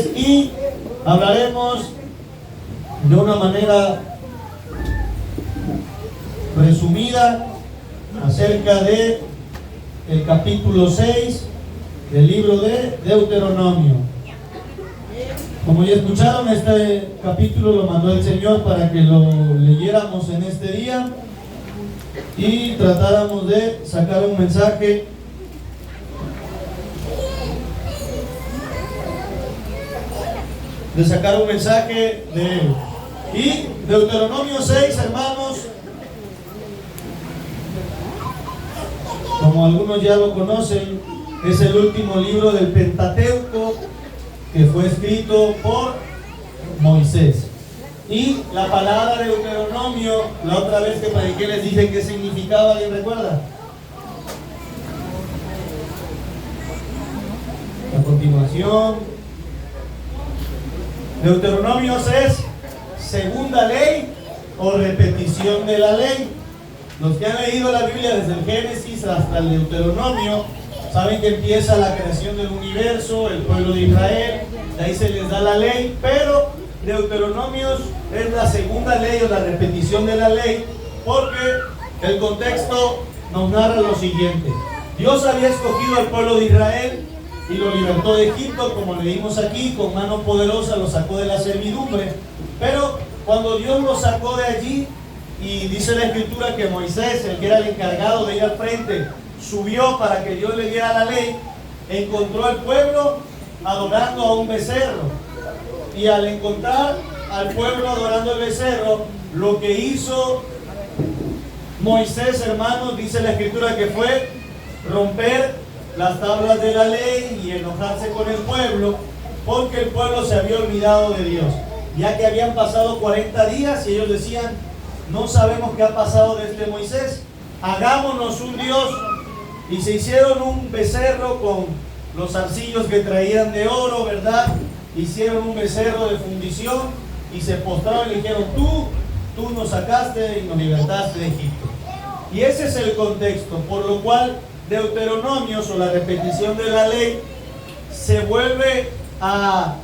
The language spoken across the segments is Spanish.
Y hablaremos de una manera resumida acerca de el capítulo 6 del libro de Deuteronomio. Como ya escucharon, este capítulo lo mandó el Señor para que lo leyéramos en este día y tratáramos de sacar un mensaje de él. Y Deuteronomio 6, hermanos, como algunos ya lo conocen, es el último libro del Pentateuco que fue escrito por Moisés. Y la palabra Deuteronomio, la otra vez que prediqué les dije qué significaba, ¿alguien recuerda? A continuación, Deuteronomio es segunda ley o repetición de la ley. Los que han leído la Biblia desde el Génesis hasta el Deuteronomio saben que empieza la creación del universo, el pueblo de Israel, de ahí se les da la ley, pero Deuteronomio es la segunda ley o la repetición de la ley, porque el contexto nos narra lo siguiente: Dios había escogido al pueblo de Israel y lo libertó de Egipto, como leímos aquí, con mano poderosa lo sacó de la servidumbre. Pero cuando Dios lo sacó de allí, y dice la escritura que Moisés, el que era el encargado de ir al frente, subió para que Dios le diera la ley, encontró al pueblo adorando a un becerro. Y al encontrar al pueblo adorando al becerro, lo que hizo Moisés, hermanos, dice la escritura que fue romper las tablas de la ley y enojarse con el pueblo, porque el pueblo se había olvidado de Dios, ya que habían pasado 40 días y ellos decían: no sabemos qué ha pasado de este Moisés, hagámonos un Dios. Y se hicieron un becerro con los zarcillos que traían de oro, ¿verdad? Hicieron un becerro de fundición y se postraron y le dijeron: tú nos sacaste y nos libertaste de Egipto. Y ese es el contexto, por lo cual Deuteronomios, o la repetición de la ley, se vuelve a,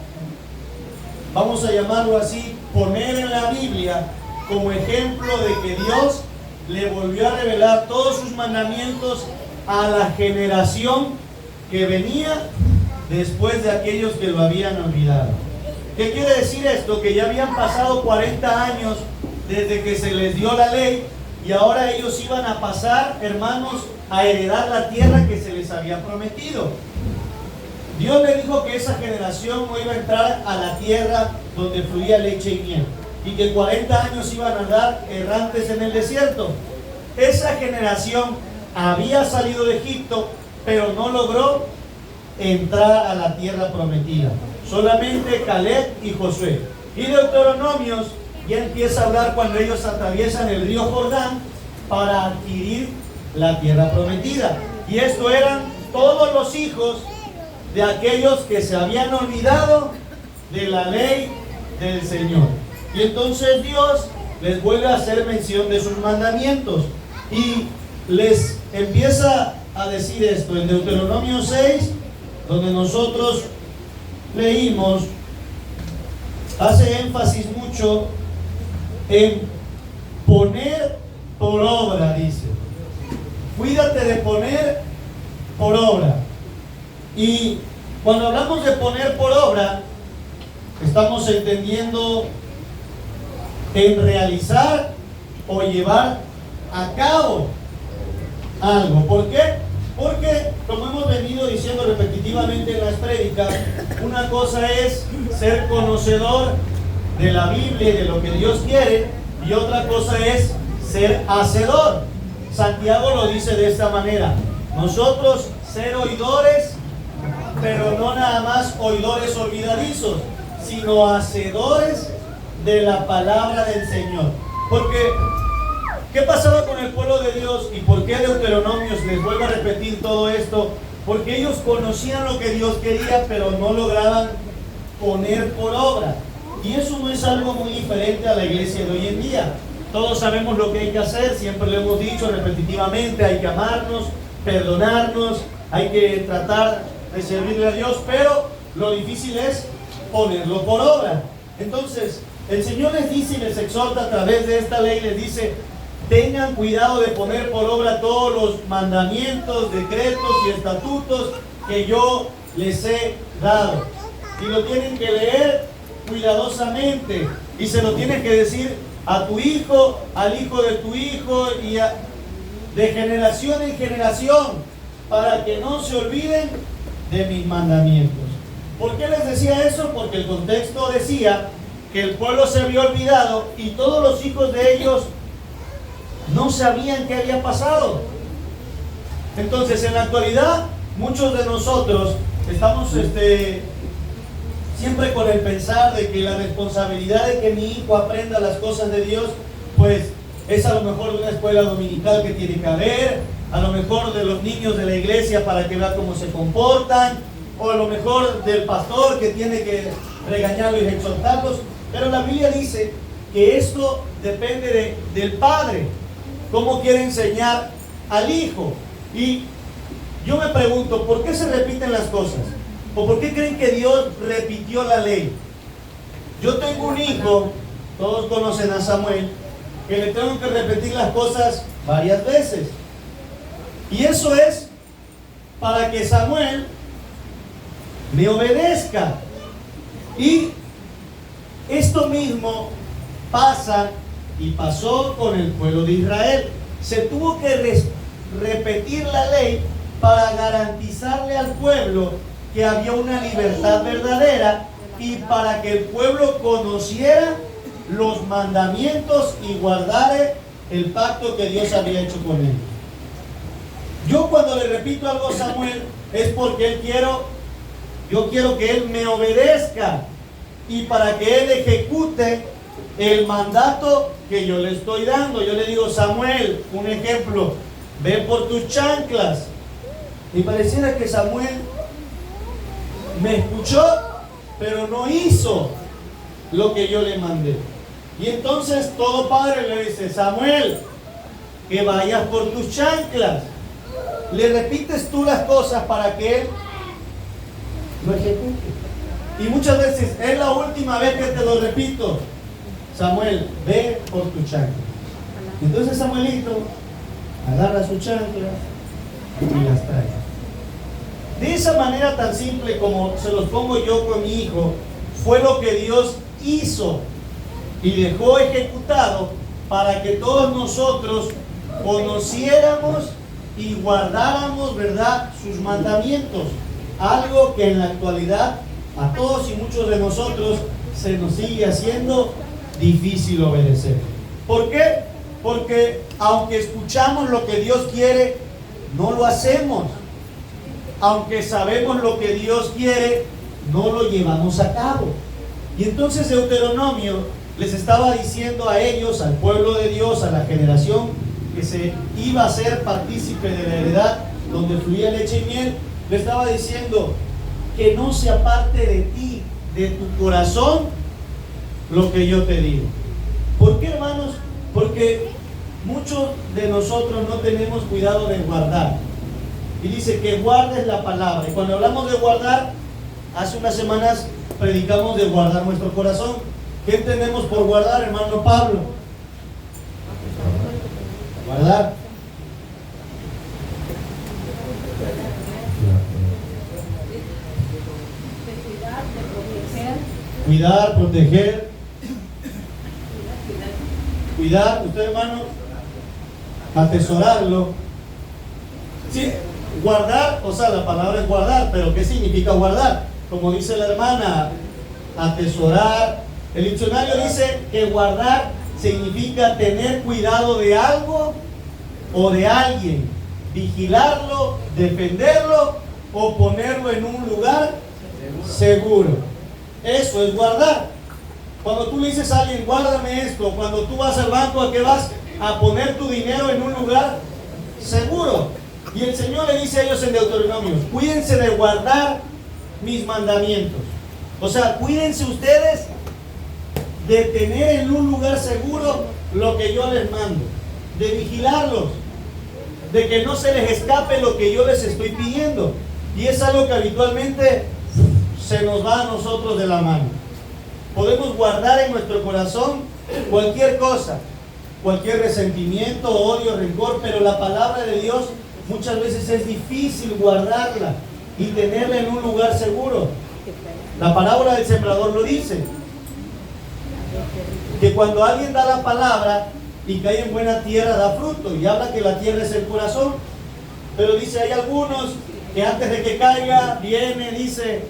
vamos a llamarlo así, poner en la Biblia como ejemplo de que Dios le volvió a revelar todos sus mandamientos a la generación que venía después de aquellos que lo habían olvidado. ¿Qué quiere decir esto? Que ya habían pasado 40 años desde que se les dio la ley y ahora ellos iban a pasar, hermanos, a heredar la tierra que se les había prometido. Dios le dijo que esa generación no iba a entrar a la tierra donde fluía leche y miel, y que 40 años iban a andar errantes en el desierto. Esa generación había salido de Egipto, pero no logró entrar a la tierra prometida. Solamente Caleb y Josué. Y Deuteronomios ya empieza a hablar cuando ellos atraviesan el río Jordán para adquirir la tierra prometida. Y esto eran todos los hijos de aquellos que se habían olvidado de la ley del Señor. Y entonces Dios les vuelve a hacer mención de sus mandamientos y les empieza a decir esto en Deuteronomio 6, donde nosotros leímos. Hace énfasis mucho en poner por obra, dice: cuídate de poner por obra. Y cuando hablamos de poner por obra, estamos entendiendo en realizar o llevar a cabo algo. ¿Por qué? Porque, como hemos venido diciendo repetitivamente en las prédicas, una cosa es ser conocedor de la Biblia y de lo que Dios quiere, y otra cosa es ser hacedor. Santiago lo dice de esta manera: nosotros ser oidores, pero no nada más oidores olvidadizos, sino hacedores de la palabra del Señor. Porque ¿qué pasaba con el pueblo de Dios? ¿Y por qué Deuteronomios les vuelve a repetir todo esto? Porque ellos conocían lo que Dios quería, pero no lograban poner por obra. Y eso no es algo muy diferente a la iglesia de hoy en día. Todos sabemos lo que hay que hacer, siempre lo hemos dicho repetitivamente: hay que amarnos, perdonarnos, hay que tratar de servirle a Dios, pero lo difícil es ponerlo por obra. Entonces, el Señor les dice y les exhorta a través de esta ley, les dice: tengan cuidado de poner por obra todos los mandamientos, decretos y estatutos que yo les he dado. Y lo tienen que leer cuidadosamente, y se lo tienen que decir a tu hijo, al hijo de tu hijo, y de generación en generación, para que no se olviden de mis mandamientos. ¿Por qué les decía eso? Porque el contexto decía que el pueblo se había olvidado y todos los hijos de ellos no sabían qué había pasado. Entonces, en la actualidad, muchos de nosotros estamos siempre con el pensar de que la responsabilidad de que mi hijo aprenda las cosas de Dios, pues es a lo mejor de una escuela dominical que tiene que haber, a lo mejor de los niños de la iglesia para que vea cómo se comportan, o a lo mejor del pastor que tiene que regañarlos y exhortarlos. Pero la Biblia dice que esto depende del padre, cómo quiere enseñar al hijo. Y yo me pregunto, ¿por qué se repiten las cosas? ¿O por qué creen que Dios repitió la ley? Yo tengo un hijo, todos conocen a Samuel, que le tengo que repetir las cosas varias veces. Y eso es para que Samuel me obedezca. Y esto mismo pasa y pasó con el pueblo de Israel. Se tuvo que repetir la ley para garantizarle al pueblo que había una libertad verdadera y para que el pueblo conociera los mandamientos y guardara el pacto que Dios había hecho con él. Yo cuando le repito algo a Samuel es porque yo quiero que él me obedezca y para que él ejecute el mandato que yo le estoy dando. Yo le digo: Samuel, un ejemplo, ve por tus chanclas. Y pareciera que Samuel me escuchó, pero no hizo lo que yo le mandé. Y entonces todo padre le dice: Samuel, que vayas por tus chanclas. Le repites tú las cosas para que él lo ejecute. Y muchas veces es la última vez que te lo repito: Samuel, ve por tu chancla. Entonces Samuelito agarra su chancla y las trae. De esa manera tan simple como se los pongo yo con mi hijo, fue lo que Dios hizo y dejó ejecutado para que todos nosotros conociéramos y guardáramos, ¿verdad?, sus mandamientos. Algo que en la actualidad a todos y muchos de nosotros se nos sigue haciendo difícil obedecer. ¿Por qué? Porque aunque escuchamos lo que Dios quiere, no lo hacemos. Aunque sabemos lo que Dios quiere, no lo llevamos a cabo. Y entonces Deuteronomio les estaba diciendo a ellos, al pueblo de Dios, a la generación que se iba a ser partícipe de la heredad donde fluía leche y miel, le estaba diciendo que no se aparte de ti, de tu corazón, lo que yo te digo. ¿Por qué, hermanos? Porque muchos de nosotros no tenemos cuidado de guardar. Y dice que guardes la palabra. Y cuando hablamos de guardar, hace unas semanas predicamos de guardar nuestro corazón. ¿Qué entendemos por guardar, hermano Pablo? Guardar. Cuidar, proteger. Cuidar, usted, hermano, atesorarlo. Sí, guardar, o sea, la palabra es guardar, pero ¿qué significa guardar? Como dice la hermana, atesorar. El diccionario dice que guardar significa tener cuidado de algo o de alguien, vigilarlo, defenderlo o ponerlo en un lugar seguro. Eso es guardar. Cuando tú le dices a alguien, guárdame esto, cuando tú vas al banco, ¿a qué vas? A poner tu dinero en un lugar seguro. Y el Señor le dice a ellos en Deuteronomio: cuídense de guardar mis mandamientos. O sea, cuídense ustedes de tener en un lugar seguro lo que yo les mando, de vigilarlos, de que no se les escape lo que yo les estoy pidiendo. Y es algo que habitualmente se nos va a nosotros de la mano. Podemos guardar en nuestro corazón cualquier cosa, cualquier resentimiento, odio, rencor, pero la palabra de Dios muchas veces es difícil guardarla y tenerla en un lugar seguro. La palabra del sembrador lo dice, que cuando alguien da la palabra y cae en buena tierra da fruto, y habla que la tierra es el corazón, pero dice, hay algunos que antes de que caiga, viene, dice,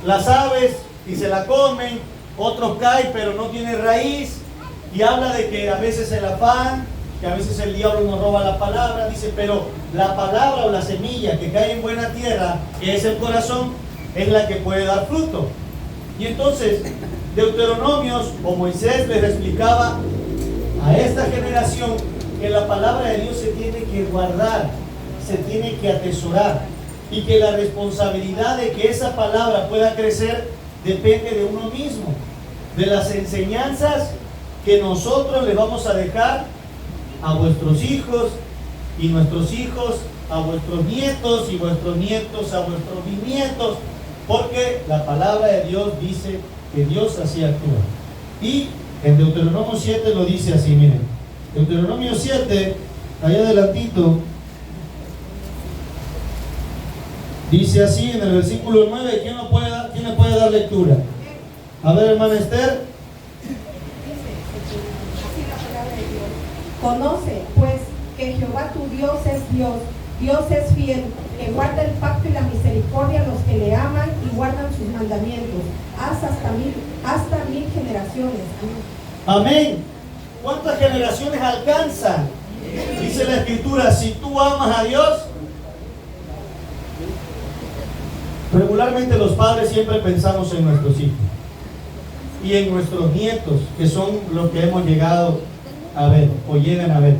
las aves y se la comen, otros caen pero no tiene raíz, y habla de que a veces el afán, que a veces el diablo nos roba la palabra, dice, pero la palabra o la semilla que cae en buena tierra, que es el corazón, es la que puede dar fruto. Y entonces, Deuteronomios o Moisés les explicaba a esta generación que la palabra de Dios se tiene que guardar, se tiene que atesorar, y que la responsabilidad de que esa palabra pueda crecer depende de uno mismo, de las enseñanzas que nosotros le vamos a dejar a vuestros hijos, y nuestros hijos a vuestros nietos, y vuestros nietos a vuestros bisnietos, porque la palabra de Dios dice que Dios así actúa. Y en Deuteronomio 7 lo dice así, miren, Deuteronomio 7, allá adelantito, dice así en el versículo 9, ¿quién me puede dar lectura? A ver, hermana Esther. Así la palabra de Dios. Conoce, pues, que Jehová tu Dios es Dios. Dios es fiel, que guarda el pacto y la misericordia a los que le aman y guardan sus mandamientos, hasta mil generaciones. Amén. ¿Cuántas generaciones alcanzan? Dice la Escritura, si tú amas a Dios. Regularmente los padres siempre pensamos en nuestros hijos y en nuestros nietos, que son los que hemos llegado a ver o llegan a ver.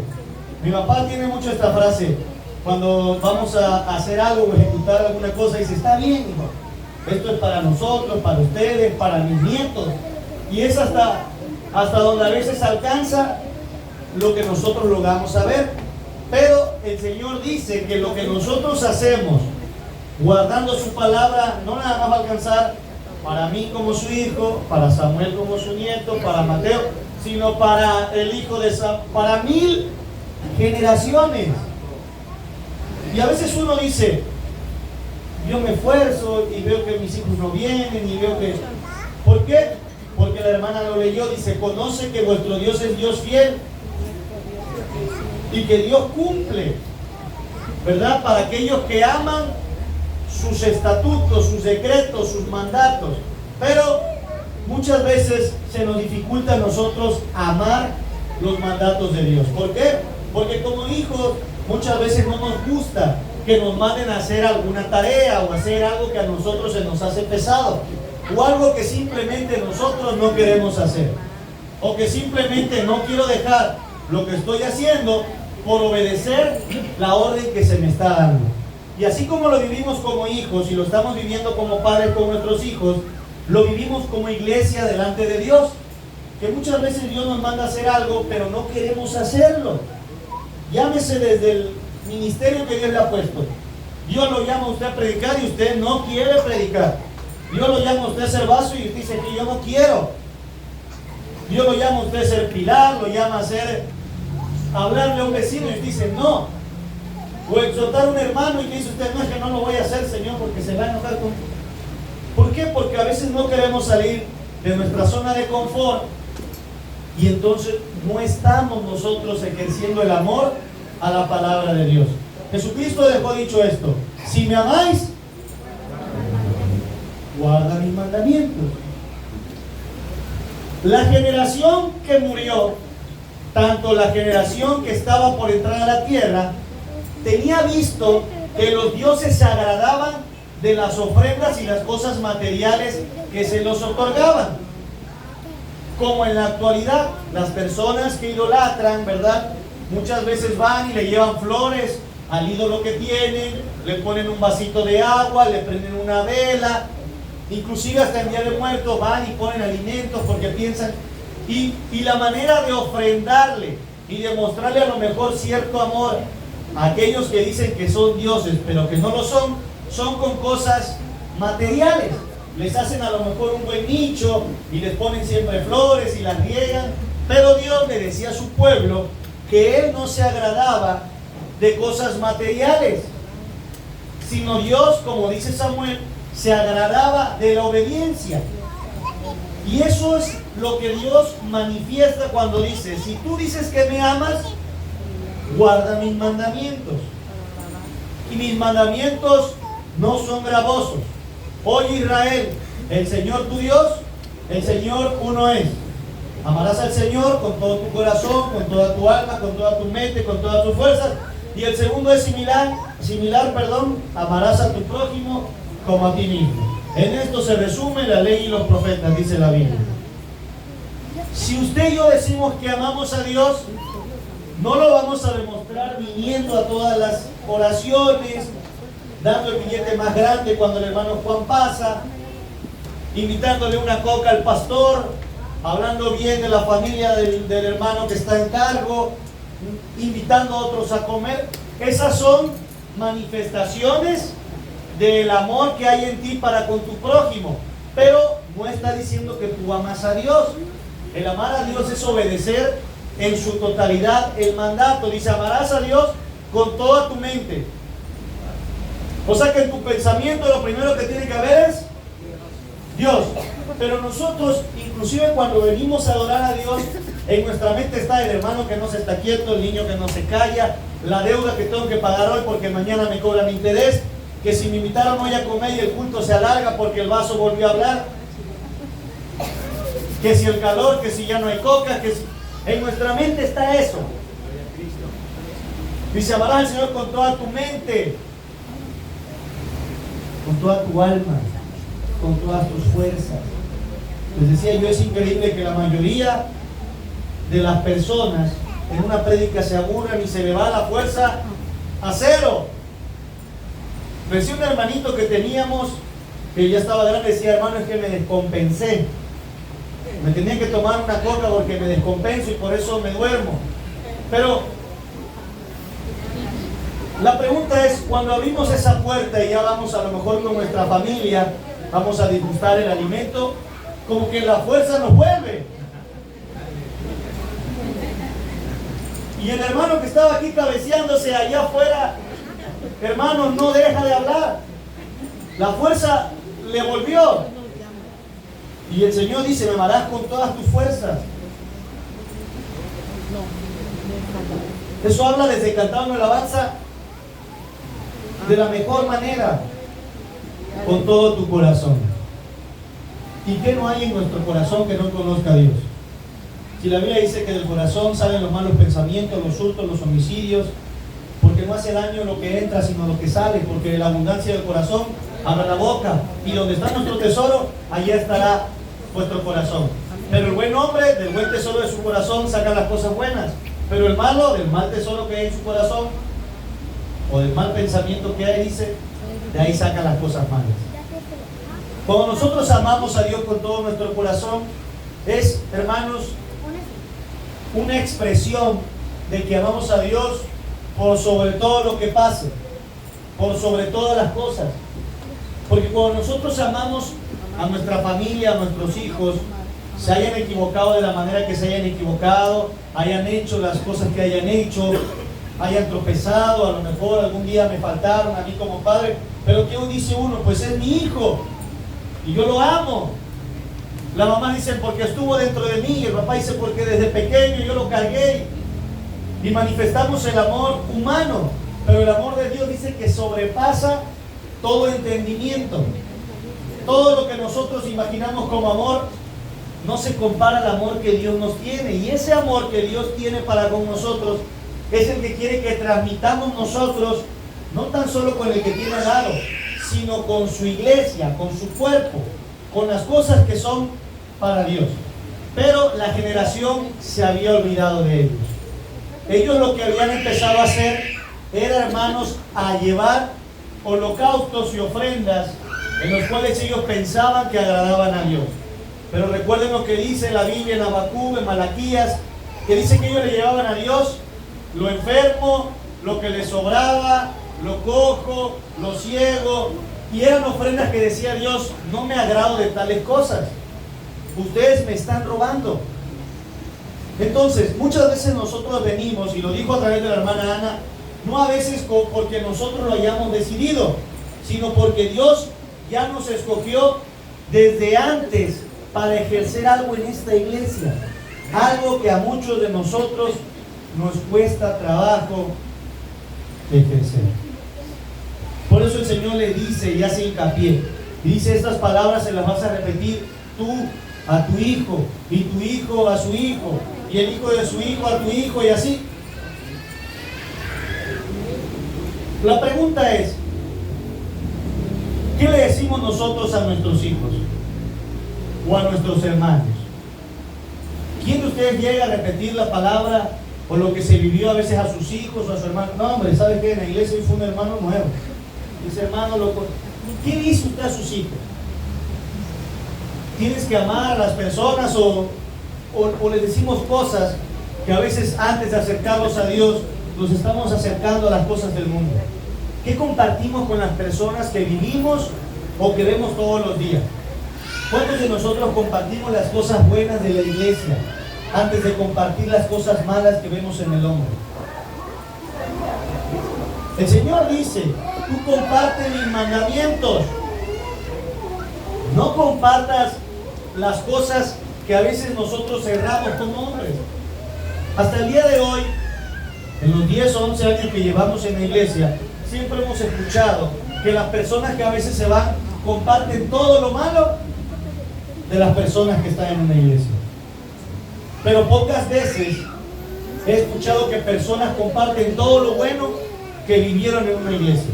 Mi papá tiene mucho esta frase: cuando vamos a hacer algo o ejecutar alguna cosa, dice, está bien, hijo, esto es para nosotros, para ustedes, para mis nietos. Y es hasta donde a veces alcanza lo que nosotros logramos saber. Pero el Señor dice que lo que nosotros hacemos guardando su palabra no nada más va a alcanzar para mí como su hijo, para Samuel como su nieto, para Mateo, sino para el hijo de Samuel, para 1000 generaciones. Y a veces uno dice, yo me esfuerzo y veo que mis hijos no vienen y veo que... ¿Por qué? Porque la hermana lo leyó, dice, conoce que vuestro Dios es Dios fiel y que Dios cumple, ¿verdad? Para aquellos que aman sus estatutos, sus decretos, sus mandatos. Pero muchas veces se nos dificulta a nosotros amar los mandatos de Dios. ¿Por qué? Porque como hijos muchas veces no nos gusta que nos manden a hacer alguna tarea o hacer algo que a nosotros se nos hace pesado, o algo que simplemente nosotros no queremos hacer, o que simplemente no quiero dejar lo que estoy haciendo por obedecer la orden que se me está dando. Y así como lo vivimos como hijos y lo estamos viviendo como padres con nuestros hijos, lo vivimos como iglesia delante de Dios, que muchas veces Dios nos manda a hacer algo pero no queremos hacerlo. Llámese desde el ministerio que Dios le ha puesto. Dios lo llama a usted a predicar y usted no quiere predicar. Dios lo llama a usted a ser vaso y usted dice que yo no quiero. Dios lo llama a usted a ser pilar, lo llama a ser hablarle a un vecino y usted dice no. O exhortar a un hermano y dice usted, no, es que no lo voy a hacer, Señor, porque se va a enojar con... ¿Por qué? Porque a veces no queremos salir de nuestra zona de confort y entonces no estamos nosotros ejerciendo el amor a la palabra de Dios. Jesucristo dejó dicho esto: si me amáis, guarda mis mandamientos. La generación que murió, tanto la generación que estaba por entrar a la tierra, tenía visto que los dioses se agradaban de las ofrendas y las cosas materiales que se los otorgaban. Como en la actualidad, las personas que idolatran, ¿verdad? Muchas veces van y le llevan flores al ídolo que tienen, le ponen un vasito de agua, le prenden una vela, inclusive hasta en Día de Muertos van y ponen alimentos porque piensan, y la manera de ofrendarle y de mostrarle a lo mejor cierto amor a aquellos que dicen que son dioses pero que no lo son, son con cosas materiales. les hacen a lo mejor un buen nicho y les ponen siempre flores y las riegan, pero Dios le decía a su pueblo que Él no se agradaba de cosas materiales, sino Dios, como dice Samuel, se agradaba de la obediencia. Y eso es lo que Dios manifiesta cuando dice: si tú dices que me amas, guarda mis mandamientos. Y mis mandamientos no son gravosos. Oye Israel, el Señor tu Dios, el Señor uno es. Amarás al Señor con todo tu corazón, con toda tu alma, con toda tu mente, con todas tus fuerzas. Y el segundo es similar, amarás a tu prójimo como a ti mismo. En esto se resume la ley y los profetas, dice la Biblia. Si usted y yo decimos que amamos a Dios, no lo vamos a demostrar viniendo a todas las oraciones, dando el billete más grande cuando el hermano Juan pasa, invitándole una coca al pastor, hablando bien de la familia del hermano que está en cargo, invitando a otros a comer. Esas son manifestaciones del amor que hay en ti para con tu prójimo, pero no está diciendo que tú amas a Dios. El amar a Dios es obedecer en su totalidad el mandato. Dice: amarás a Dios con toda tu mente. O sea que en tu pensamiento lo primero que tiene que haber es Dios. Pero nosotros, inclusive cuando venimos a adorar a Dios, en nuestra mente está el hermano que no se está quieto, el niño que no se calla, la deuda que tengo que pagar hoy porque mañana me cobran interés, que si me invitaron hoy a comer y el culto se alarga porque el vaso volvió a hablar, que si el calor, que si ya no hay coca, que si... En nuestra mente está eso. Dice: amarás al Señor con toda tu mente, con toda tu alma, con todas tus fuerzas. Les decía yo, es increíble que la mayoría de las personas en una prédica se aburran y se le va la fuerza a cero. Decía un hermanito que teníamos, que ya estaba grande, decía: hermano, es que me descompensé. Me tenía que tomar una coca porque me descompenso y por eso me duermo. Pero la pregunta es, cuando abrimos esa puerta y ya vamos a lo mejor con nuestra familia, vamos a disgustar el alimento, como que la fuerza nos vuelve. Y el hermano que estaba aquí cabeceándose allá afuera, hermano, no deja de hablar. La fuerza le volvió. Y el Señor dice: me amarás con todas tus fuerzas. Eso habla desde cantar una alabanza de la mejor manera, con todo tu corazón. ¿Y qué no hay en nuestro corazón que no conozca a Dios? Si la Biblia dice que del corazón salen los malos pensamientos, los hurtos, los homicidios, porque no hace daño lo que entra, sino lo que sale, porque de la abundancia del corazón habla la boca, y donde está nuestro tesoro, allá estará vuestro corazón. Pero el buen hombre del buen tesoro de su corazón saca las cosas buenas, pero el malo del mal tesoro que hay en su corazón, o del mal pensamiento que hay, dice, de ahí saca las cosas malas. Cuando nosotros amamos a Dios con todo nuestro corazón, es, hermanos, una expresión de que amamos a Dios por sobre todo lo que pase, por sobre todas las cosas. Porque cuando nosotros amamos a nuestra familia, a nuestros hijos, se hayan equivocado de la manera que se hayan equivocado, hayan hecho las cosas que hayan hecho, hayan tropezado, a lo mejor algún día me faltaron a mí como padre, pero ¿qué dice uno? Pues es mi hijo y yo lo amo. La mamá dice: porque estuvo dentro de mí, y el papá dice: porque desde pequeño yo lo cargué. Y manifestamos el amor humano, pero el amor de Dios dice que sobrepasa todo entendimiento. Todo lo que nosotros imaginamos como amor no se compara al amor que Dios nos tiene. Y ese amor que Dios tiene para con nosotros es el que quiere que transmitamos nosotros, no tan solo con el que tiene al lado, sino con su iglesia, con su cuerpo, con las cosas que son para Dios. Pero la generación se había olvidado de ellos. Ellos lo que habían empezado a hacer era, hermanos, a llevar holocaustos y ofrendas en los cuales ellos pensaban que agradaban a Dios. Pero recuerden lo que dice la Biblia en Habacuc, en Malaquías, que dice que ellos le llevaban a Dios lo enfermo, lo que les sobraba, lo cojo, lo ciego, Y eran ofrendas que decía Dios, no me agrado de tales cosas. Ustedes me están robando. Entonces, muchas veces nosotros venimos, y lo dijo a través de la hermana Ana, no a veces porque nosotros lo hayamos decidido, sino porque Dios ya nos escogió desde antes para ejercer algo en esta iglesia. Algo que a muchos de nosotros nos cuesta trabajo ejercer. Por eso el Señor le dice y hace hincapié. Dice, estas palabras se las vas a repetir tú a tu hijo, y tu hijo a su hijo, y el hijo de su hijo a tu hijo, y así. La pregunta es, ¿qué le decimos nosotros a nuestros hijos o a nuestros hermanos? ¿Quién de ustedes llega a repetir la palabra o lo que se vivió a veces a sus hijos o a su hermano? No, hombre, ¿sabe qué? En la iglesia hoy fue un hermano nuevo. Ese hermano ¿qué dice usted a sus hijos? Tienes que amar a las personas o les decimos cosas que a veces antes de acercarlos a Dios nos estamos acercando a las cosas del mundo. ¿Qué compartimos con las personas que vivimos o que vemos todos los días? ¿Cuántos de nosotros compartimos las cosas buenas de la iglesia antes de compartir las cosas malas que vemos en el hombre? El Señor dice, tú comparte mis mandamientos. No compartas las cosas que a veces nosotros cerramos como hombres. Hasta el día de hoy, en los 10 o 11 años que llevamos en la iglesia, siempre hemos escuchado que las personas que a veces se van comparten todo lo malo de las personas que están en una iglesia. Pero pocas veces he escuchado que personas comparten todo lo bueno que vivieron en una iglesia.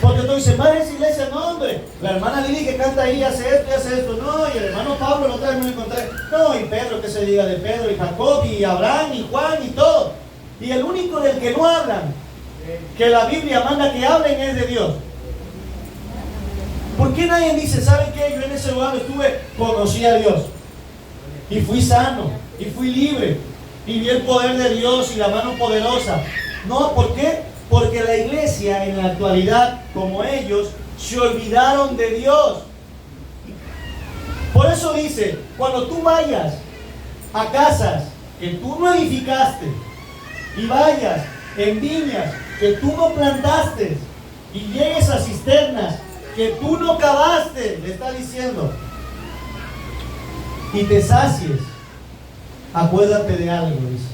Porque tú dices, madre, esa iglesia, no, hombre, la hermana Lili que canta ahí hace esto y hace esto, no, y el hermano Pablo la otra vez me lo encontré, no, y Pedro, que se diga de Pedro, y Jacob, y Abraham, y Juan, y todo. Y el único del que no hablan, que la Biblia manda que hablen, es de Dios. ¿Por qué nadie dice, ¿saben qué? Yo en ese lugar estuve, conocí a Dios, y fui sano, y fui libre, y vi el poder de Dios y la mano poderosa? No, ¿por qué? Porque la iglesia en la actualidad, como ellos, se olvidaron de Dios. Por eso dice, cuando tú vayas a casas que tú no edificaste, y vayas en viñas que tú no plantaste, y llegues a cisternas que tú no cavaste, le está diciendo, y te sacies, acuérdate de algo, dice,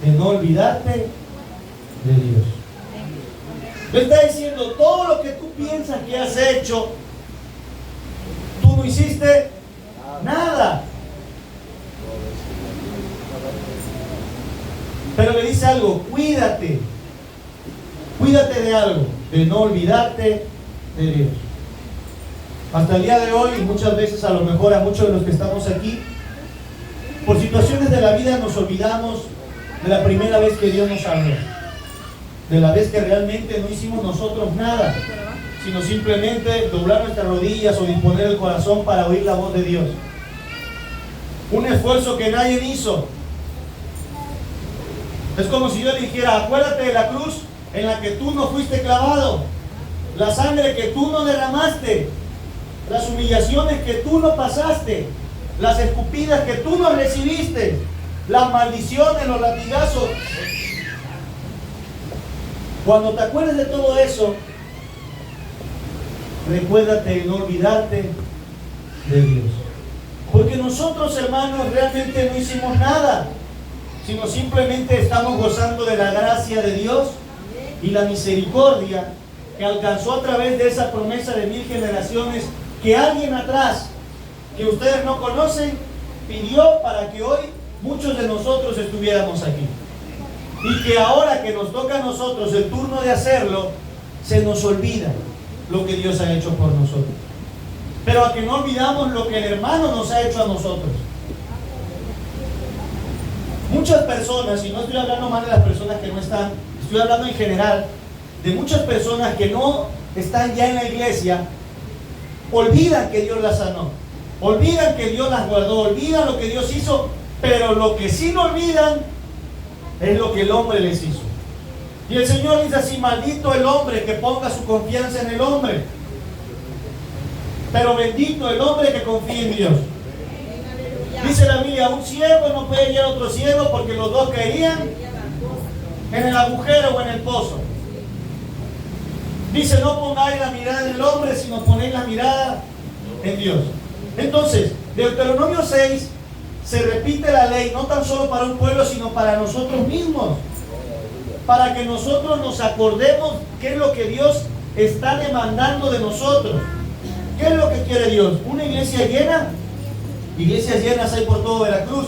de no olvidarte de Dios. Le está diciendo, todo lo que tú piensas que has hecho, tú no hiciste nada. Pero le dice algo, cuídate de algo, de no olvidarte de Dios. Hasta el día de hoy, y muchas veces a lo mejor a muchos de los que estamos aquí, por situaciones de la vida nos olvidamos de la primera vez que Dios nos habló, de la vez que realmente no hicimos nosotros nada, sino simplemente doblar nuestras rodillas o disponer el corazón para oír la voz de Dios. Un esfuerzo que nadie hizo. Es como si yo le dijera, acuérdate de la cruz en la que tú no fuiste clavado, la sangre que tú no derramaste, las humillaciones que tú no pasaste, las escupidas que tú no recibiste, las maldiciones, los latigazos. Cuando te acuerdes de todo eso, recuérdate de no olvidarte de Dios. Porque nosotros, hermanos, realmente no hicimos nada, sino simplemente estamos gozando de la gracia de Dios y la misericordia que alcanzó a través de esa promesa de 1000 generaciones que alguien atrás, que ustedes no conocen, pidió para que hoy muchos de nosotros estuviéramos aquí. Y que ahora que nos toca a nosotros el turno de hacerlo, se nos olvida lo que Dios ha hecho por nosotros. Pero a que no olvidamos lo que el hermano nos ha hecho a nosotros. Muchas personas, y no estoy hablando más de las personas que no están, estoy hablando en general, de muchas personas que no están ya en la iglesia, olvidan que Dios las sanó, olvidan que Dios las guardó, olvidan lo que Dios hizo, pero lo que sí no olvidan es lo que el hombre les hizo. Y el Señor dice así: maldito el hombre que ponga su confianza en el hombre, pero bendito el hombre que confía en Dios. Dice la Biblia: un ciego no puede guiar a otro ciego, porque los dos caerían en el agujero o en el pozo. Dice: no pongáis la mirada en el hombre, sino ponéis la mirada en Dios. Entonces, Deuteronomio 6 se repite la ley, no tan solo para un pueblo, sino para nosotros mismos, para que nosotros nos acordemos qué es lo que Dios está demandando de nosotros. ¿Qué es lo que quiere Dios? ¿Una iglesia llena? Iglesias llenas hay por todo Veracruz.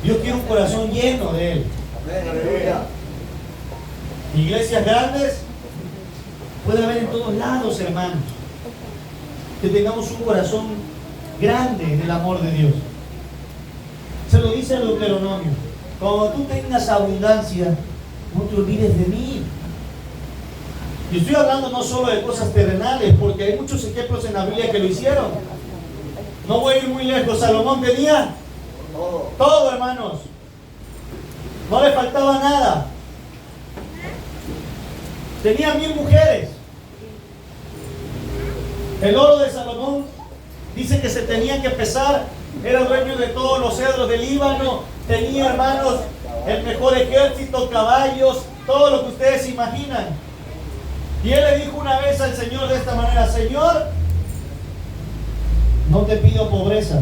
Dios quiere un corazón lleno de Él. Iglesias grandes puede haber en todos lados, hermanos. Que tengamos un corazón grande en el amor de Dios. Se lo dice el Deuteronomio: cuando tú tengas abundancia, no te olvides de mí. Y estoy hablando no solo de cosas terrenales, porque hay muchos ejemplos en la Biblia que lo hicieron. No voy a ir muy lejos. Salomón tenía todo, hermanos. No le faltaba nada. Tenía 1000 mujeres. El oro de Salomón dice que se tenía que pesar. Era dueño de todos los cedros del Líbano. Tenía, hermanos, el mejor ejército, caballos, todo lo que ustedes imaginan. Y él le dijo una vez al Señor de esta manera: Señor, no te pido pobreza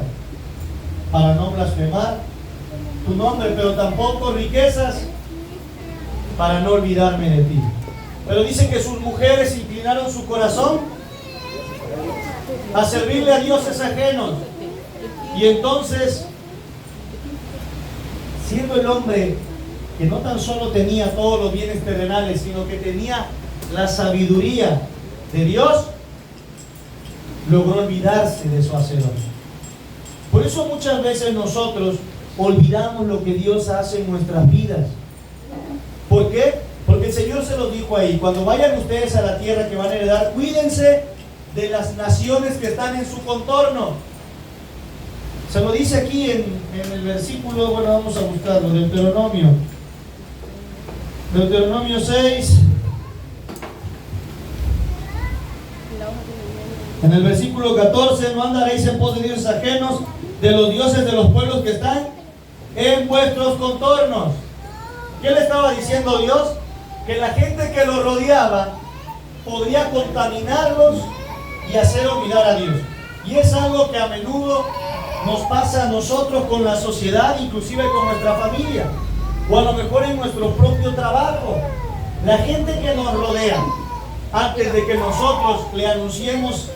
para no blasfemar tu nombre, pero tampoco riquezas para no olvidarme de ti. Pero dice que sus mujeres inclinaron su corazón a servirle a dioses ajenos. Y entonces, siendo el hombre que no tan solo tenía todos los bienes terrenales, sino que tenía la sabiduría de Dios, logró olvidarse de su hacedor. Por eso muchas veces nosotros olvidamos lo que Dios hace en nuestras vidas. ¿Por qué? Porque el Señor se los dijo ahí: cuando vayan ustedes a la tierra que van a heredar, cuídense de las naciones que están en su contorno. Se lo dice aquí en el versículo, bueno, vamos a buscarlo, Deuteronomio 6. En el versículo 14: no andaréis en pos de dioses ajenos, de los dioses de los pueblos que están en vuestros contornos. ¿Qué le estaba diciendo Dios? Que la gente que los rodeaba podría contaminarlos y hacer olvidar a Dios. Y es algo que a menudo nos pasa a nosotros con la sociedad, inclusive con nuestra familia, o a lo mejor en nuestro propio trabajo. La gente que nos rodea, antes de que nosotros le anunciemos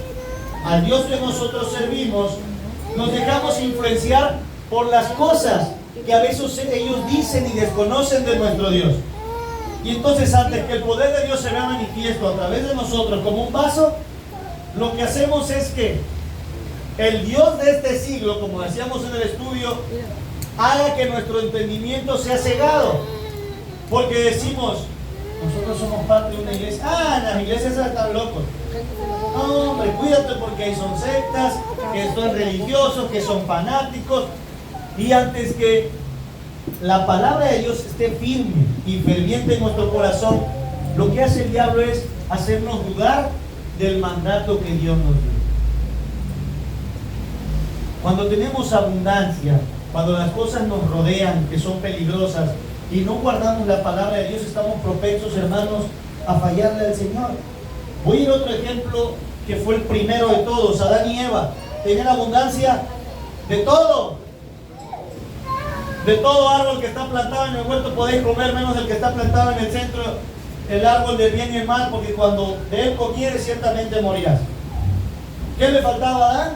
al Dios que nosotros servimos, nos dejamos influenciar por las cosas que a veces ellos dicen y desconocen de nuestro Dios. Y entonces, antes que el poder de Dios se vea manifiesto a través de nosotros como un vaso, lo que hacemos es que el Dios de este siglo, como decíamos en el estudio, haga que nuestro entendimiento sea cegado. Porque decimos: nosotros somos parte de una iglesia. Las iglesias están locos. No, hombre, cuídate, porque ahí son sectas, que son religiosos, que son fanáticos. Y antes que la palabra de Dios esté firme y ferviente en nuestro corazón, lo que hace el diablo es hacernos dudar del mandato que Dios nos dio. Cuando tenemos abundancia, cuando las cosas nos rodean, que son peligrosas, y no guardamos la palabra de Dios, estamos propensos, hermanos, a fallarle al Señor. Voy a ir a otro ejemplo que fue el primero de todos: Adán y Eva. Tenían abundancia de todo. De todo árbol que está plantado en el huerto podéis comer, menos del que está plantado en el centro, el árbol del bien y el mal, porque cuando de él comieres ciertamente morirás. ¿Qué le faltaba a Adán?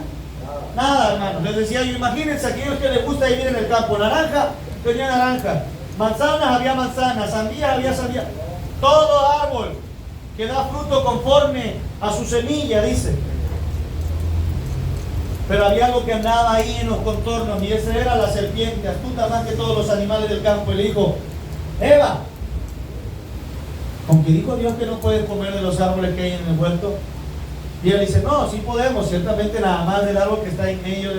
Nada, hermano. Les decía yo: imagínense aquellos que les gusta vivir en el campo. Naranja, tenía naranja. Manzanas, había manzanas. Sandías, había sandías. Todo árbol que da fruto conforme a su semilla, dice. Pero había algo que andaba ahí en los contornos, y esa era la serpiente, astuta más que todos los animales del campo. Y le dijo: Eva, ¿con qué dijo Dios que no puedes comer de los árboles que hay en el huerto? Y ella dice: no, sí podemos, ciertamente nada más del árbol que está en medio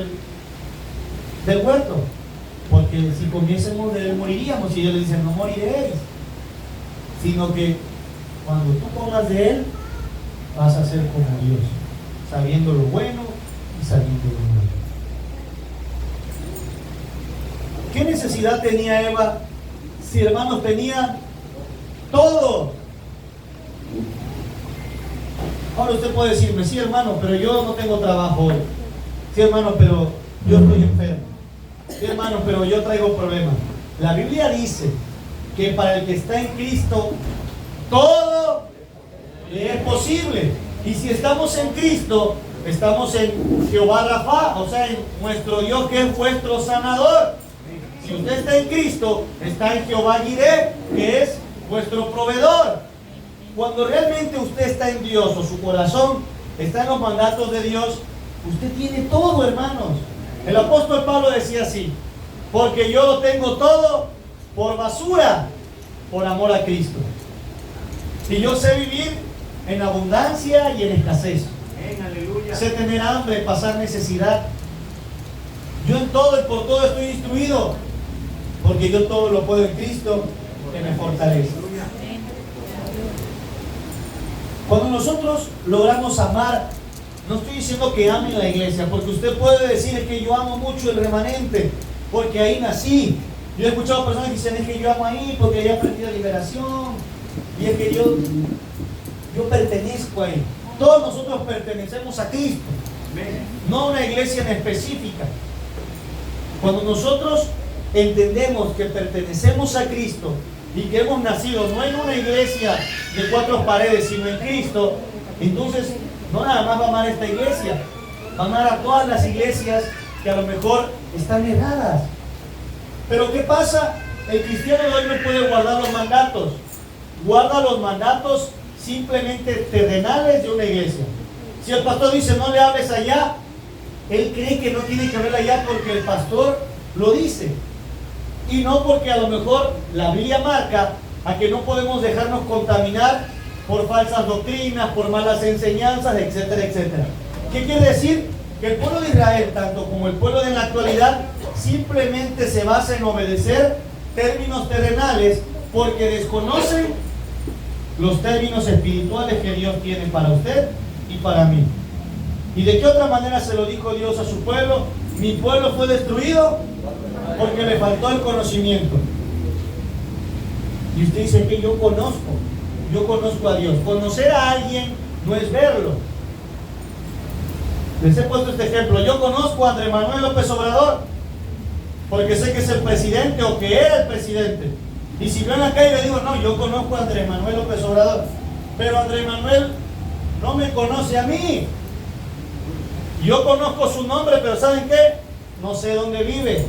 del huerto, porque si comiésemos de él moriríamos. Y ellos le dicen: no moriréis. sino que cuando tú comas de él, vas a ser como Dios, sabiendo lo bueno y sabiendo lo malo. ¿Qué necesidad tenía Eva? Si, hermanos, tenía todo. Ahora usted puede decirme, sí, hermano, pero yo no tengo trabajo hoy. Sí, hermano, pero yo estoy enfermo. Sí, hermano, pero yo traigo problemas. La Biblia dice que para el que está en Cristo, todo le es posible. Y si estamos en Cristo, estamos en Jehová Rafa, o sea, en nuestro Dios que es vuestro sanador. Si usted está en Cristo, está en Jehová Jireh, que es vuestro proveedor. Cuando realmente usted está en Dios o su corazón está en los mandatos de Dios, usted tiene todo, hermanos. El apóstol Pablo decía así: porque yo lo tengo todo por basura, por amor a Cristo. Y yo sé vivir en abundancia y en escasez. Sé tener hambre, pasar necesidad. Yo en todo y por todo estoy instruido, porque yo todo lo puedo en Cristo que me fortalece. Cuando nosotros logramos amar, no estoy diciendo que amen la iglesia, porque usted puede decir es que yo amo mucho el remanente, porque ahí nací. Yo he escuchado personas que dicen es que yo amo ahí porque ahí aprendí la liberación, y es que yo pertenezco ahí. Todos nosotros pertenecemos a Cristo, no a una iglesia en específica. Cuando nosotros entendemos que pertenecemos a Cristo y que hemos nacido no en una iglesia de 4 paredes, sino en Cristo, entonces no nada más va a amar esta iglesia, va a amar a todas las iglesias que a lo mejor están erradas. Pero ¿qué pasa? El cristiano de hoy no puede guardar los mandatos. Guarda los mandatos simplemente terrenales de una iglesia. Si el pastor dice no le hables allá, él cree que no tiene que hablar allá porque el pastor lo dice. Y no porque a lo mejor la Biblia marca a que no podemos dejarnos contaminar por falsas doctrinas, por malas enseñanzas, etcétera, etcétera. ¿Qué quiere decir? Que el pueblo de Israel, tanto como el pueblo de la actualidad, simplemente se basa en obedecer términos terrenales porque desconocen los términos espirituales que Dios tiene para usted y para mí. ¿Y de qué otra manera se lo dijo Dios a su pueblo? Mi pueblo fue destruido porque le faltó el conocimiento. Y usted dice que yo conozco a Dios. Conocer a alguien no es verlo. Les he puesto este ejemplo. Yo conozco a Andrés Manuel López Obrador porque sé que es el presidente o que era el presidente. Y si veo en la calle y le digo, no, yo conozco a Andrés Manuel López Obrador, pero Andrés Manuel no me conoce a mí. Yo conozco su nombre, pero ¿saben qué? No sé dónde vive,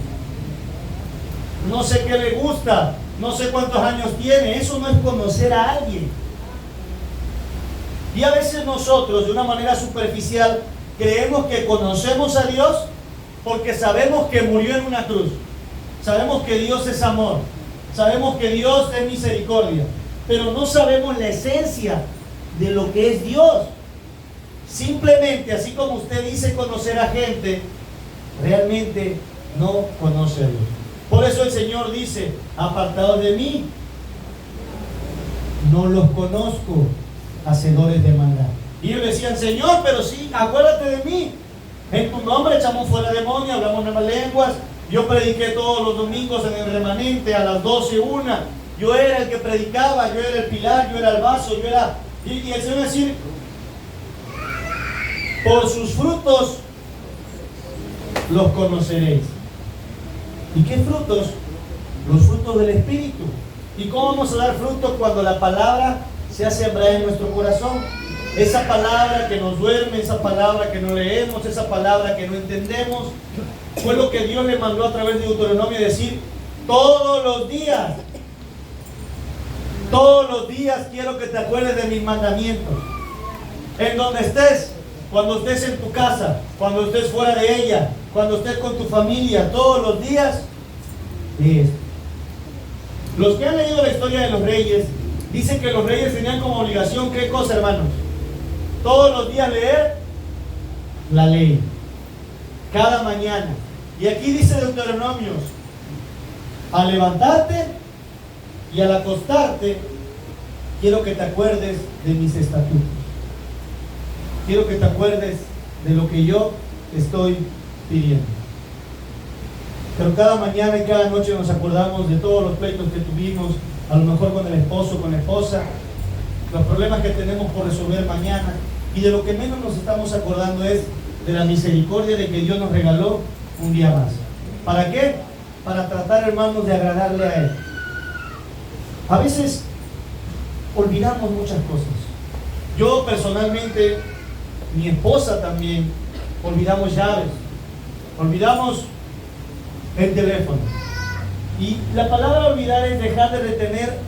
no sé qué le gusta, no sé cuántos años tiene. Eso no es conocer a alguien. Y a veces nosotros, de una manera superficial, creemos que conocemos a Dios porque sabemos que murió en una cruz, sabemos que Dios es amor, sabemos que Dios es misericordia, pero no sabemos la esencia de lo que es Dios. Simplemente, así como usted dice conocer a gente, realmente no conoce a Dios. Por eso el Señor dice, apartados de mí, no los conozco, hacedores de maldad. Y ellos decían, Señor, pero sí, acuérdate de mí. En tu nombre echamos fuera demonios, hablamos nuevas lenguas. Yo prediqué todos los domingos en el remanente a las 12:01. Yo era el que predicaba, yo era el pilar, yo era el vaso, yo era... Y el Señor decir, por sus frutos los conoceréis. ¿Y qué frutos? Los frutos del Espíritu. ¿Y cómo vamos a dar frutos cuando la palabra se hace sembrada en nuestro corazón? Esa palabra que nos duerme, esa palabra que no leemos, esa palabra que no entendemos, fue lo que Dios le mandó a través de Deuteronomio decir, todos los días quiero que te acuerdes de mis mandamientos. En donde estés, cuando estés en tu casa, cuando estés fuera de ella, cuando estés con tu familia, todos los días, lee esto. Los que han leído la historia de los reyes, dicen que los reyes tenían como obligación, ¿qué cosa, hermanos? Todos los días leer la ley, cada mañana. Y aquí dice Deuteronomios, al levantarte y al acostarte, quiero que te acuerdes de mis estatutos. Quiero que te acuerdes de lo que yo te estoy pidiendo. Pero cada mañana y cada noche nos acordamos de todos los pleitos que tuvimos, a lo mejor con el esposo, con la esposa, los problemas que tenemos por resolver mañana, y de lo que menos nos estamos acordando es de la misericordia de que Dios nos regaló un día más. ¿Para qué? Para tratar, hermanos, de agradarle a Él. A veces olvidamos muchas cosas. Yo personalmente, mi esposa también, olvidamos llaves, olvidamos el teléfono. Y la palabra olvidar es dejar de retener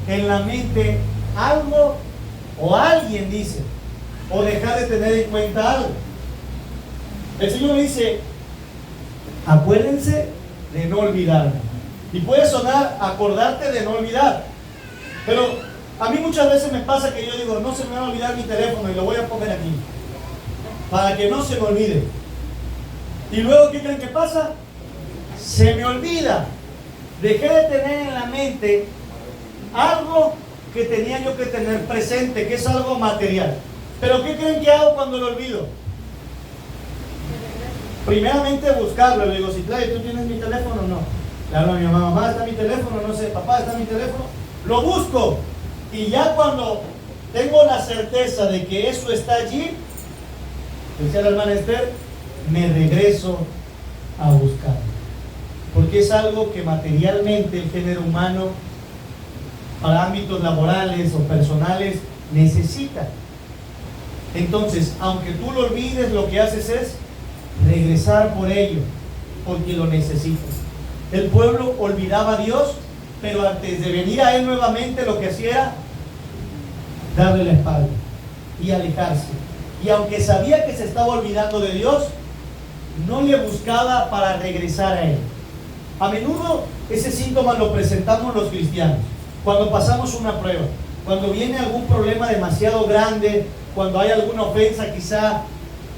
en la mente algo o alguien, dice, o dejar de tener en cuenta algo. El Señor dice, acuérdense de no olvidarme. Y puede sonar acordarte de no olvidar, pero a mí muchas veces me pasa que yo digo, no se me va a olvidar mi teléfono y lo voy a poner aquí para que no se me olvide. Y luego, ¿qué creen que pasa? Se me olvida. Dejé de tener en la mente algo que tenía yo que tener presente, que es algo material. Pero ¿qué creen que hago cuando lo olvido? Primeramente buscarlo. Le digo, si Claudia, ¿tú tienes mi teléfono? No. Le hablo a mi mamá, mamá, ¿está mi teléfono? No sé, papá, ¿está mi teléfono? Lo busco. Y ya cuando tengo la certeza de que eso está allí, decía la hermana Esther, me regreso a buscarlo. Porque es algo que materialmente el género humano, para ámbitos laborales o personales, necesita. Entonces, aunque tú lo olvides, lo que haces es regresar por ello, porque lo necesitas. El pueblo olvidaba a Dios, pero antes de venir a Él nuevamente, lo que hacía era darle la espalda y alejarse. Y aunque sabía que se estaba olvidando de Dios, no le buscaba para regresar a Él. A menudo ese síntoma lo presentamos los cristianos cuando pasamos una prueba, cuando viene algún problema demasiado grande, cuando hay alguna ofensa quizá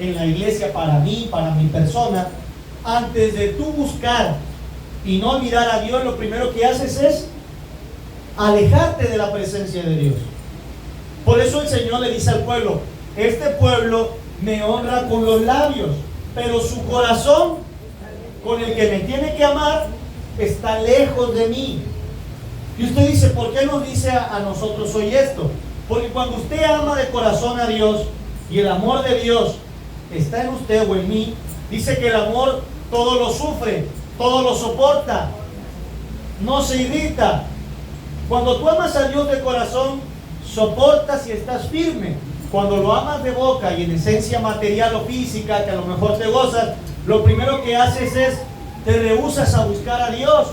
en la iglesia para mí, para mi persona. Antes de tú buscar y no olvidar a Dios, lo primero que haces es alejarte de la presencia de Dios. Por eso el Señor le dice al pueblo, este pueblo me honra con los labios, pero su corazón, con el que me tiene que amar, está lejos de mí. Y usted dice, ¿por qué nos dice a nosotros hoy esto? Porque cuando usted ama de corazón a Dios y el amor de Dios está en usted o en mí, dice que el amor todo lo sufre, todo lo soporta, no se irrita. Cuando tú amas a Dios de corazón, soportas y estás firme. Cuando lo amas de boca y en esencia material o física, que a lo mejor te gozas, lo primero que haces es, te rehusas a buscar a Dios,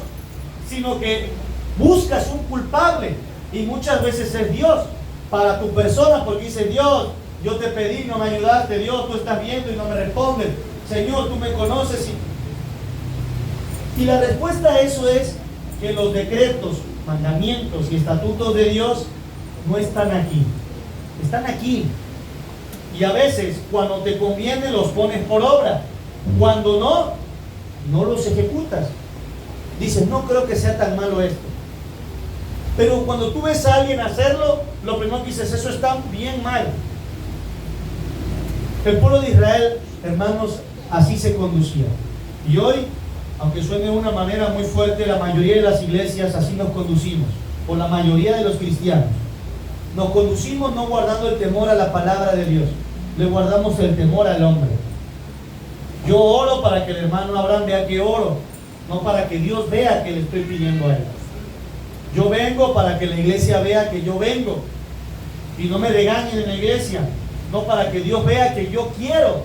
sino que buscas un culpable, y muchas veces es Dios para tu persona, porque dice, Dios, yo te pedí, no me ayudaste, Dios, tú estás viendo y no me respondes, Señor, tú me conoces. Y la respuesta a eso es que los decretos, mandamientos y estatutos de Dios no están aquí, están aquí. Y a veces cuando te conviene los pones por obra, cuando no, no los ejecutas. Dices, no creo que sea tan malo esto. Pero cuando tú ves a alguien hacerlo, lo primero que dices, eso está bien mal. El pueblo de Israel, hermanos, así se conducía. Y hoy, aunque suene de una manera muy fuerte, la mayoría de las iglesias así nos conducimos, o la mayoría de los cristianos. Nos conducimos no guardando el temor a la palabra de Dios, le guardamos el temor al hombre. Yo oro para que el hermano Abraham vea que oro, no para que Dios vea que le estoy pidiendo a él. Yo vengo para que la iglesia vea que yo vengo, y no me regañen en la iglesia, no para que Dios vea que yo quiero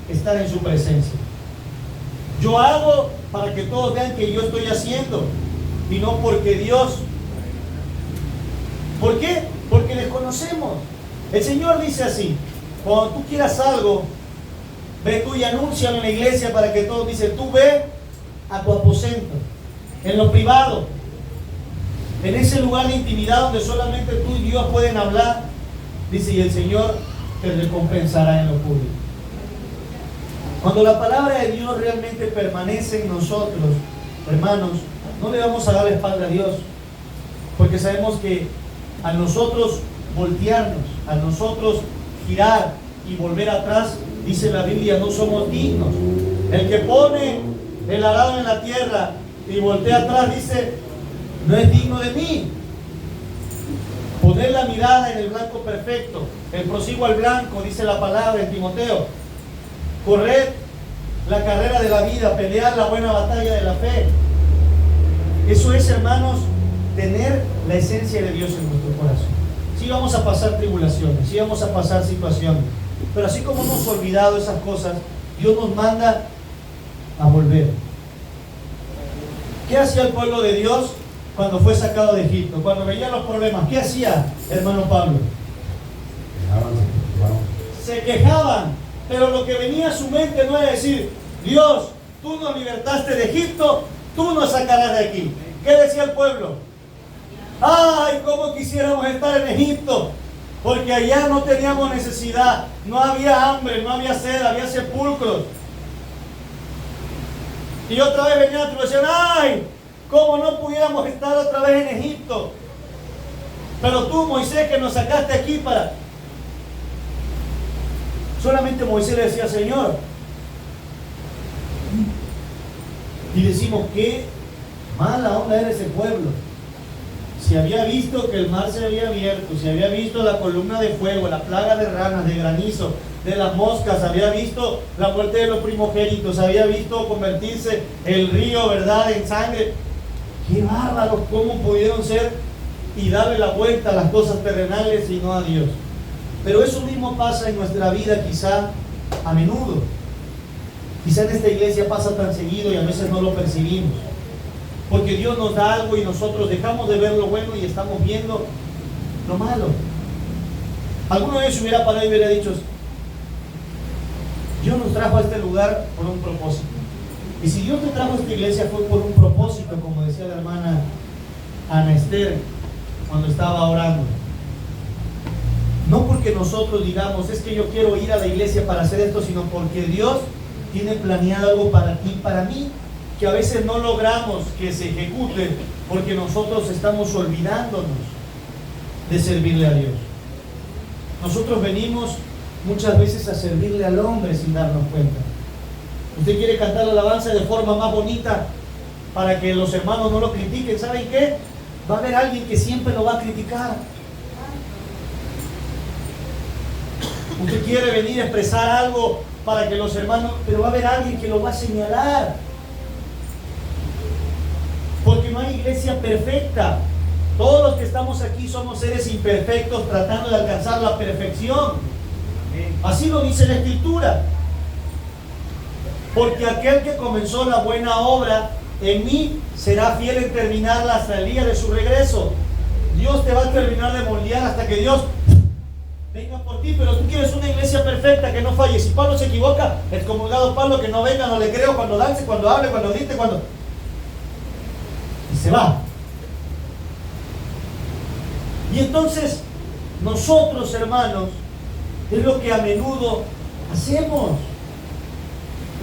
estar en su presencia. Yo hago para que todos vean que yo estoy haciendo, y no porque Dios. ¿Por qué? Porque les conocemos. El Señor dice así, cuando tú quieras algo, ve tú y anúncialo en la iglesia para que todos dicen, tú ve a tu aposento, en lo privado, en ese lugar de intimidad donde solamente tú y Dios pueden hablar, dice, y el Señor te recompensará en lo público. Cuando la palabra de Dios realmente permanece en nosotros, hermanos, no le vamos a dar la espalda a Dios, porque sabemos que Al nosotros voltearnos, a nosotros girar y volver atrás, dice la Biblia, no somos dignos. El que pone el arado en la tierra y voltea atrás, dice, no es digno de mí. Poner la mirada en el blanco perfecto, el prosigo al blanco, dice la palabra en Timoteo. Correr la carrera de la vida, pelear la buena batalla de la fe. Eso es, hermanos, tener la esencia de Dios en nuestro corazón. Sí vamos a pasar tribulaciones, sí vamos a pasar situaciones, pero así como hemos olvidado esas cosas, Dios nos manda a volver. ¿Qué hacía el pueblo de Dios cuando fue sacado de Egipto? Cuando veía los problemas, ¿qué hacía, hermano Pablo? Se quejaban, pero lo que venía a su mente no era decir, Dios, tú nos libertaste de Egipto, tú nos sacarás de aquí. ¿Qué decía el pueblo? ¡Ay, cómo quisiéramos estar en Egipto! Porque allá no teníamos necesidad, no había hambre, no había sed, había sepulcros. Y otra vez venía la tribulación, ¡ay! ¿Cómo no pudiéramos estar otra vez en Egipto? Pero tú, Moisés, que nos sacaste aquí para... Solamente Moisés le decía, Señor. Y decimos, qué mala onda era ese pueblo. Si había visto que el mar se había abierto, si había visto la columna de fuego, la plaga de ranas, de granizo, de las moscas, había visto la muerte de los primogénitos, había visto convertirse el río, ¿verdad?, en sangre. ¡Qué bárbaros! ¿Cómo pudieron ser y darle la vuelta a las cosas terrenales y no a Dios? Pero eso mismo pasa en nuestra vida quizá a menudo. Quizá en esta iglesia pasa tan seguido y a veces no lo percibimos. Porque Dios nos da algo y nosotros dejamos de ver lo bueno y estamos viendo lo malo. Alguno de ellos hubiera parado y hubiera dicho, Dios nos trajo a este lugar por un propósito. Y si Dios te trajo a esta iglesia fue por un propósito, como decía la hermana Ana Esther cuando estaba orando. No porque nosotros digamos, es que yo quiero ir a la iglesia para hacer esto, sino porque Dios tiene planeado algo para ti, para mí, que a veces no logramos que se ejecute porque nosotros estamos olvidándonos de servirle a Dios. Nosotros venimos muchas veces a servirle al hombre sin darnos cuenta. Usted quiere cantar la alabanza de forma más bonita para que los hermanos no lo critiquen. ¿Saben qué? Va a haber alguien que siempre lo va a criticar. Usted quiere venir a expresar algo para que los hermanos, pero va a haber alguien que lo va a señalar. Porque no hay iglesia perfecta. Todos los que estamos aquí somos seres imperfectos tratando de alcanzar la perfección. Así lo dice la Escritura. Porque aquel que comenzó la buena obra en mí será fiel en terminarla hasta el día de su regreso. Dios te va a terminar de moldear hasta que Dios venga por ti, pero tú quieres una iglesia perfecta que no falle. Si Pablo se equivoca, excomulgado Pablo, que no venga, no le creo cuando dance, cuando hable, cuando grite, cuando... Y se va. Y entonces, nosotros, hermanos, es lo que a menudo hacemos,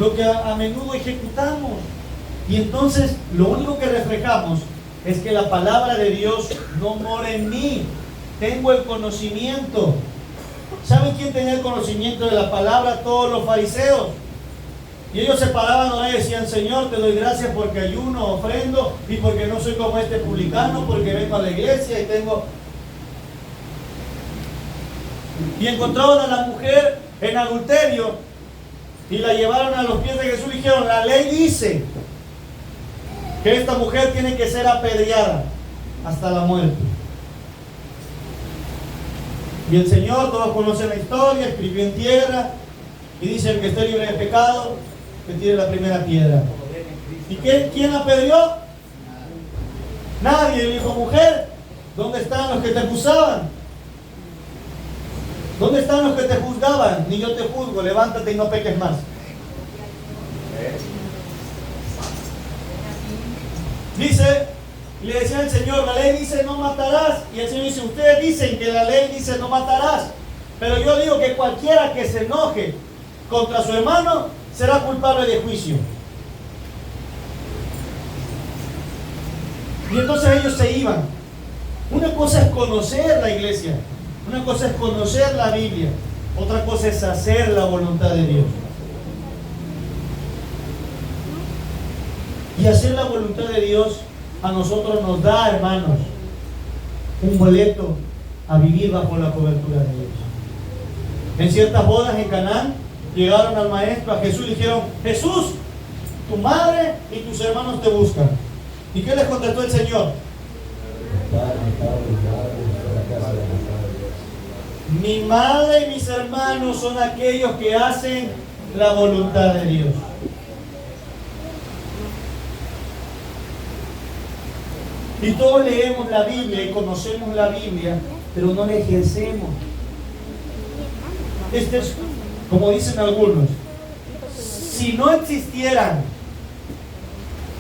lo que a menudo ejecutamos. Y entonces, lo único que reflejamos es que la palabra de Dios no mora en mí. Tengo el conocimiento. ¿Saben quién tenía el conocimiento de la palabra? Todos los fariseos. Y ellos se paraban ahora y decían, Señor, te doy gracias porque ayuno, ofrendo, y porque no soy como este publicano, porque vengo a la iglesia y tengo... Y encontraron a la mujer en adulterio y la llevaron a los pies de Jesús y dijeron, la ley dice que esta mujer tiene que ser apedreada hasta la muerte. Y el Señor, todos conocen la historia, escribió en tierra y dice, el que esté libre de pecado, que tire la primera piedra. ¿Y quién apedreó? Nadie. Le dijo, mujer, ¿dónde están los que te acusaban? ¿Dónde están los que te juzgaban? Ni yo te juzgo, levántate y no peques más. Dice, y le decía el Señor, la ley dice no matarás. Y el Señor dice, ustedes dicen que la ley dice no matarás, pero yo digo que cualquiera que se enoje contra su hermano será culpable de juicio. Y entonces ellos se iban. Una cosa es conocer la iglesia, una cosa es conocer la Biblia, otra cosa es hacer la voluntad de Dios. Y hacer la voluntad de Dios a nosotros nos da, hermanos, un boleto a vivir bajo la cobertura de Dios. En ciertas bodas en Canaán llegaron al maestro, a Jesús, y dijeron: Jesús, tu madre y tus hermanos te buscan. ¿Y qué les contestó el Señor? Mi madre y mis hermanos son aquellos que hacen la voluntad de Dios. Y todos leemos la Biblia y conocemos la Biblia, pero no la ejercemos. Este es, como dicen algunos, si no existieran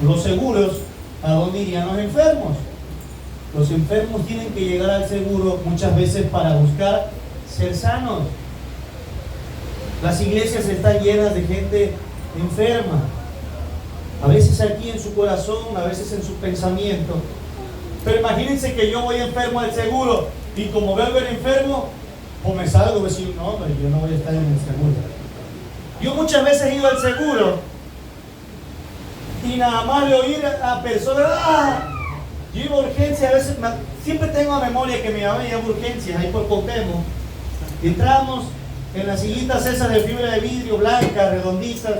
los seguros, ¿a dónde irían los enfermos? Los enfermos tienen que llegar al seguro muchas veces para buscar ser sanos. Las iglesias están llenas de gente enferma, a veces aquí en su corazón, a veces en su pensamiento. Pero imagínense que yo voy enfermo al seguro y como veo al enfermo, o me salgo y decir: no, hombre, yo no voy a estar en el seguro. Yo muchas veces he ido al seguro y nada más de oír a personas: yo iba a urgencia, a veces siempre tengo a memoria que mi mamá iba a urgencias ahí por Cuauhtémoc. Entramos en las sillitas esas de fibra de vidrio, blancas, redonditas.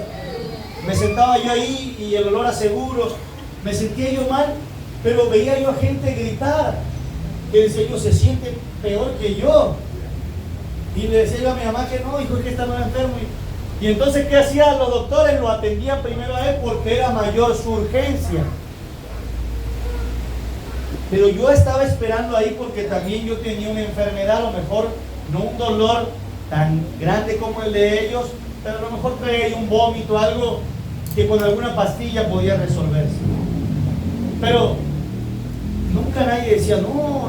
Me sentaba yo ahí y el olor a seguro, me sentía yo mal, pero veía yo a gente gritar, que decía yo: se siente peor que yo. Y le decía yo a mi mamá que no, hijo, es que está muy enfermo. Y entonces, ¿qué hacían los doctores? Lo atendían primero a él porque era mayor su urgencia. Pero yo estaba esperando ahí porque también yo tenía una enfermedad, a lo mejor no un dolor tan grande como el de ellos, pero a lo mejor traía un vómito, algo que con alguna pastilla podía resolverse. Pero nunca nadie decía: no,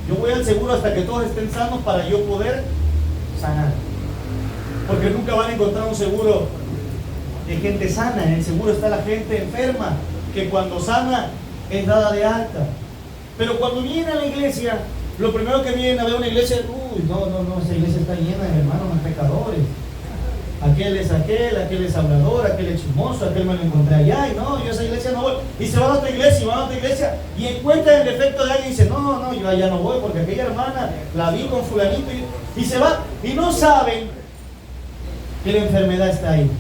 yo voy al seguro hasta que todos estén sanos para yo poder sanar. Porque nunca van a encontrar un seguro de gente sana. En el seguro está la gente enferma, que cuando sana es dada de alta. Pero cuando vienen a la iglesia, lo primero que vienen a ver una iglesia: uy, no, esa iglesia está llena de hermanos pecadores. Aquel es hablador, aquel es chismoso, aquel me lo encontré allá, y no, yo a esa iglesia no voy. Y se van a otra iglesia, y encuentran el defecto de alguien y dicen: no, yo allá no voy porque aquella hermana la vi con fulanito, y se va, y no saben que la enfermedad está ahí.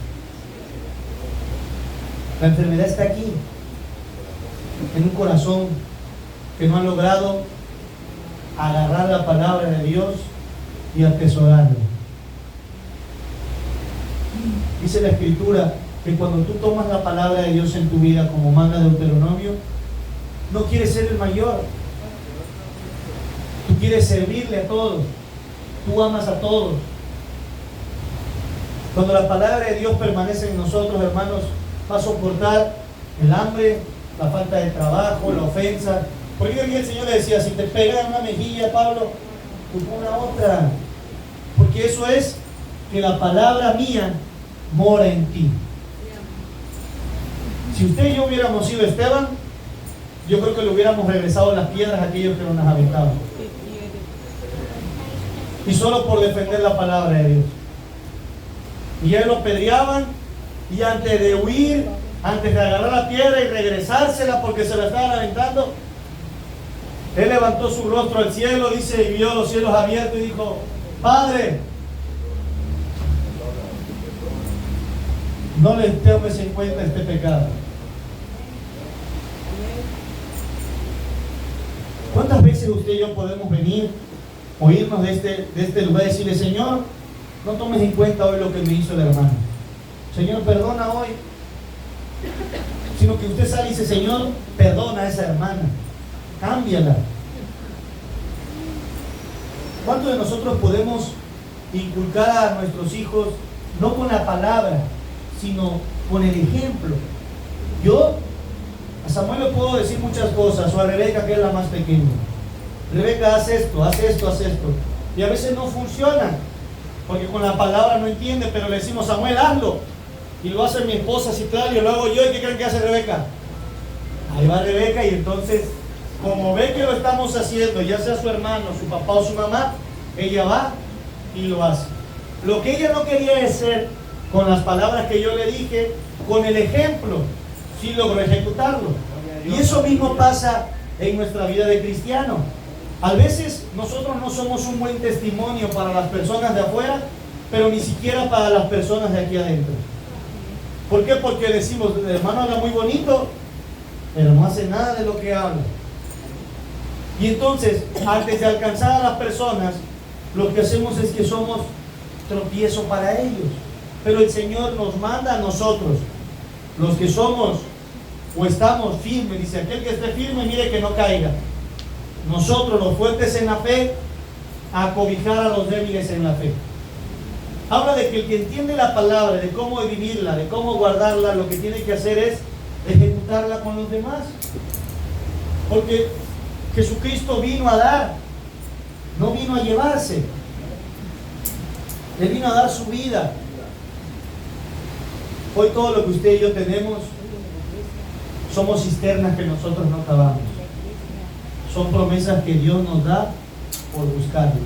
La enfermedad está aquí, en un corazón que no ha logrado agarrar la palabra de Dios y atesorarla. Dice la Escritura que cuando tú tomas la palabra de Dios en tu vida, como manda Deuteronomio, no quieres ser el mayor. Tú quieres servirle a todos. Tú amas a todos. Cuando la palabra de Dios permanece en nosotros, hermanos, va a soportar el hambre, la falta de trabajo, la ofensa. Porque el Señor le decía: si te pegan una mejilla, Pablo, tú pon la otra. Porque eso es que la palabra mía mora en ti. Si usted y yo hubiéramos sido Esteban, yo creo que le hubiéramos regresado las piedras a aquellos que nos aventaban. Y solo por defender la palabra de Dios. Y él lo pedreaban, y antes de huir, antes de agarrar la piedra y regresársela porque se la estaban aventando, él levantó su rostro al cielo, dice, y vio los cielos abiertos y dijo: Padre, no le tomes en cuenta este pecado. ¿Cuántas veces usted y yo podemos venir, oírnos de este lugar y decirle: Señor, no tomes en cuenta hoy lo que me hizo el hermano? Señor, perdona hoy. Sino que usted sale y dice: Señor, perdona a esa hermana, cámbiala. ¿Cuántos de nosotros podemos inculcar a nuestros hijos, no con la palabra, sino con el ejemplo? Yo a Samuel le puedo decir muchas cosas, o a Rebeca, que es la más pequeña: Rebeca, haz esto, haz esto, haz esto. Y a veces no funciona, porque con la palabra no entiende, pero le decimos: Samuel, hazlo. Y lo hace mi esposa Citlali, lo hago yo, ¿y qué creen que hace Rebeca? Ahí va Rebeca, y entonces como ve que lo estamos haciendo, ya sea su hermano, su papá o su mamá, ella va y lo hace. Lo que ella no quería hacer con las palabras que yo le dije, con el ejemplo, sí logró ejecutarlo. Y eso mismo pasa en nuestra vida de cristiano. A veces nosotros no somos un buen testimonio para las personas de afuera, pero ni siquiera para las personas de aquí adentro. ¿Por qué? Porque decimos, el hermano habla muy bonito, pero no hace nada de lo que habla. Y entonces, antes de alcanzar a las personas, lo que hacemos es que somos tropiezo para ellos. Pero el Señor nos manda a nosotros, los que somos o estamos firmes, dice, aquel que esté firme, mire que no caiga. Nosotros, los fuertes en la fe, a cobijar a los débiles en la fe. Habla de que el que entiende la palabra, de cómo vivirla, de cómo guardarla, lo que tiene que hacer es ejecutarla con los demás. Porque Jesucristo vino a dar, no vino a llevarse. Él vino a dar su vida. Hoy todo lo que usted y yo tenemos somos cisternas que nosotros no cavamos. Son promesas que Dios nos da por buscarlo.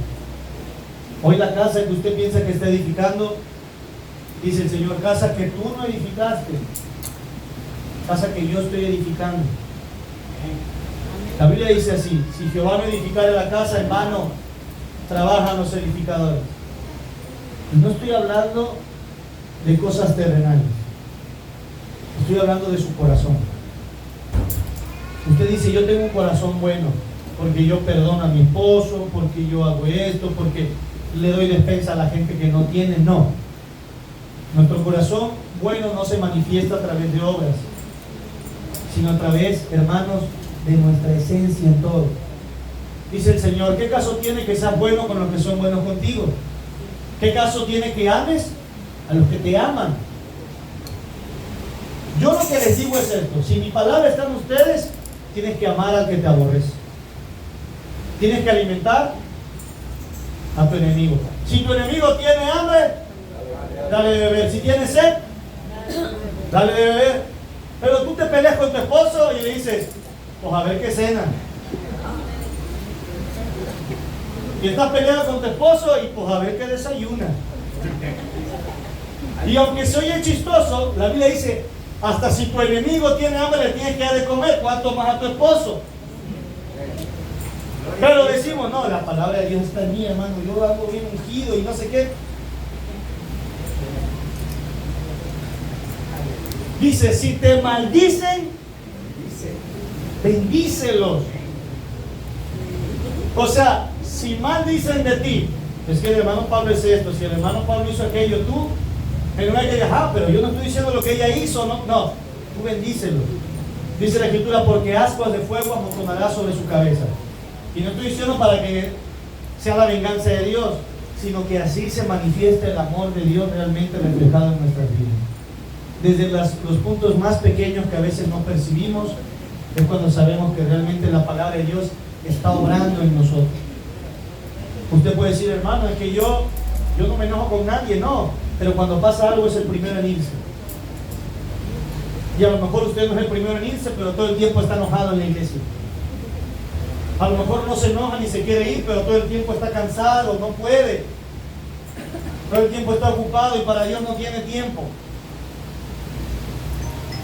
Hoy la casa que usted piensa que está edificando, dice el Señor, casa que tú no edificaste, casa que yo estoy edificando. La Biblia dice así: si Jehová no edificare la casa, en vano trabajan los edificadores. Y no estoy hablando de cosas terrenales, estoy hablando de su corazón. Usted dice, yo tengo un corazón bueno, porque yo perdono a mi esposo, porque yo hago esto, porque le doy despensa a la gente que no tiene. No, nuestro corazón bueno no se manifiesta a través de obras, sino a través, hermanos, de nuestra esencia en todo. Dice el Señor, ¿qué caso tiene que seas bueno con los que son buenos contigo? ¿Qué caso tiene que ames a los que te aman? Yo lo que les digo es esto: si mi palabra está en ustedes, tienes que amar al que te aborrece. Tienes que alimentar a tu enemigo. Si tu enemigo tiene hambre, dale de beber. Si tiene sed, dale de beber. Pero tú te peleas con tu esposo y le dices, pues a ver qué cena. Y estás peleando con tu esposo y pues a ver qué desayuna. Y aunque se oye chistoso, la Biblia dice, hasta si tu enemigo tiene hambre, le tienes que dar de comer, ¿cuánto más a tu esposo? Pero decimos, no, la palabra de Dios está en mí, hermano, yo hago bien ungido y no sé qué. Dice, si te maldicen, bendícelos. O sea, si maldicen de ti, es que el hermano Pablo es esto, si el hermano Pablo hizo aquello, tú, pero no hay que decir, pero yo no estoy diciendo lo que ella hizo, no, tú bendícelo. Dice la Escritura, porque ascuas de fuego amontonará sobre su cabeza. Y no estoy diciendo para que sea la venganza de Dios, sino que así se manifiesta el amor de Dios realmente reflejado en nuestras vidas. Desde los puntos más pequeños que a veces no percibimos, es cuando sabemos que realmente la palabra de Dios está obrando en nosotros. Usted puede decir, hermano, es que yo no me enojo con nadie, no, pero cuando pasa algo es el primero en irse. Y a lo mejor usted no es el primero en irse, pero todo el tiempo está enojado en la iglesia. A lo mejor no se enoja ni se quiere ir, pero todo el tiempo está cansado, no puede. Todo el tiempo está ocupado y para Dios no tiene tiempo.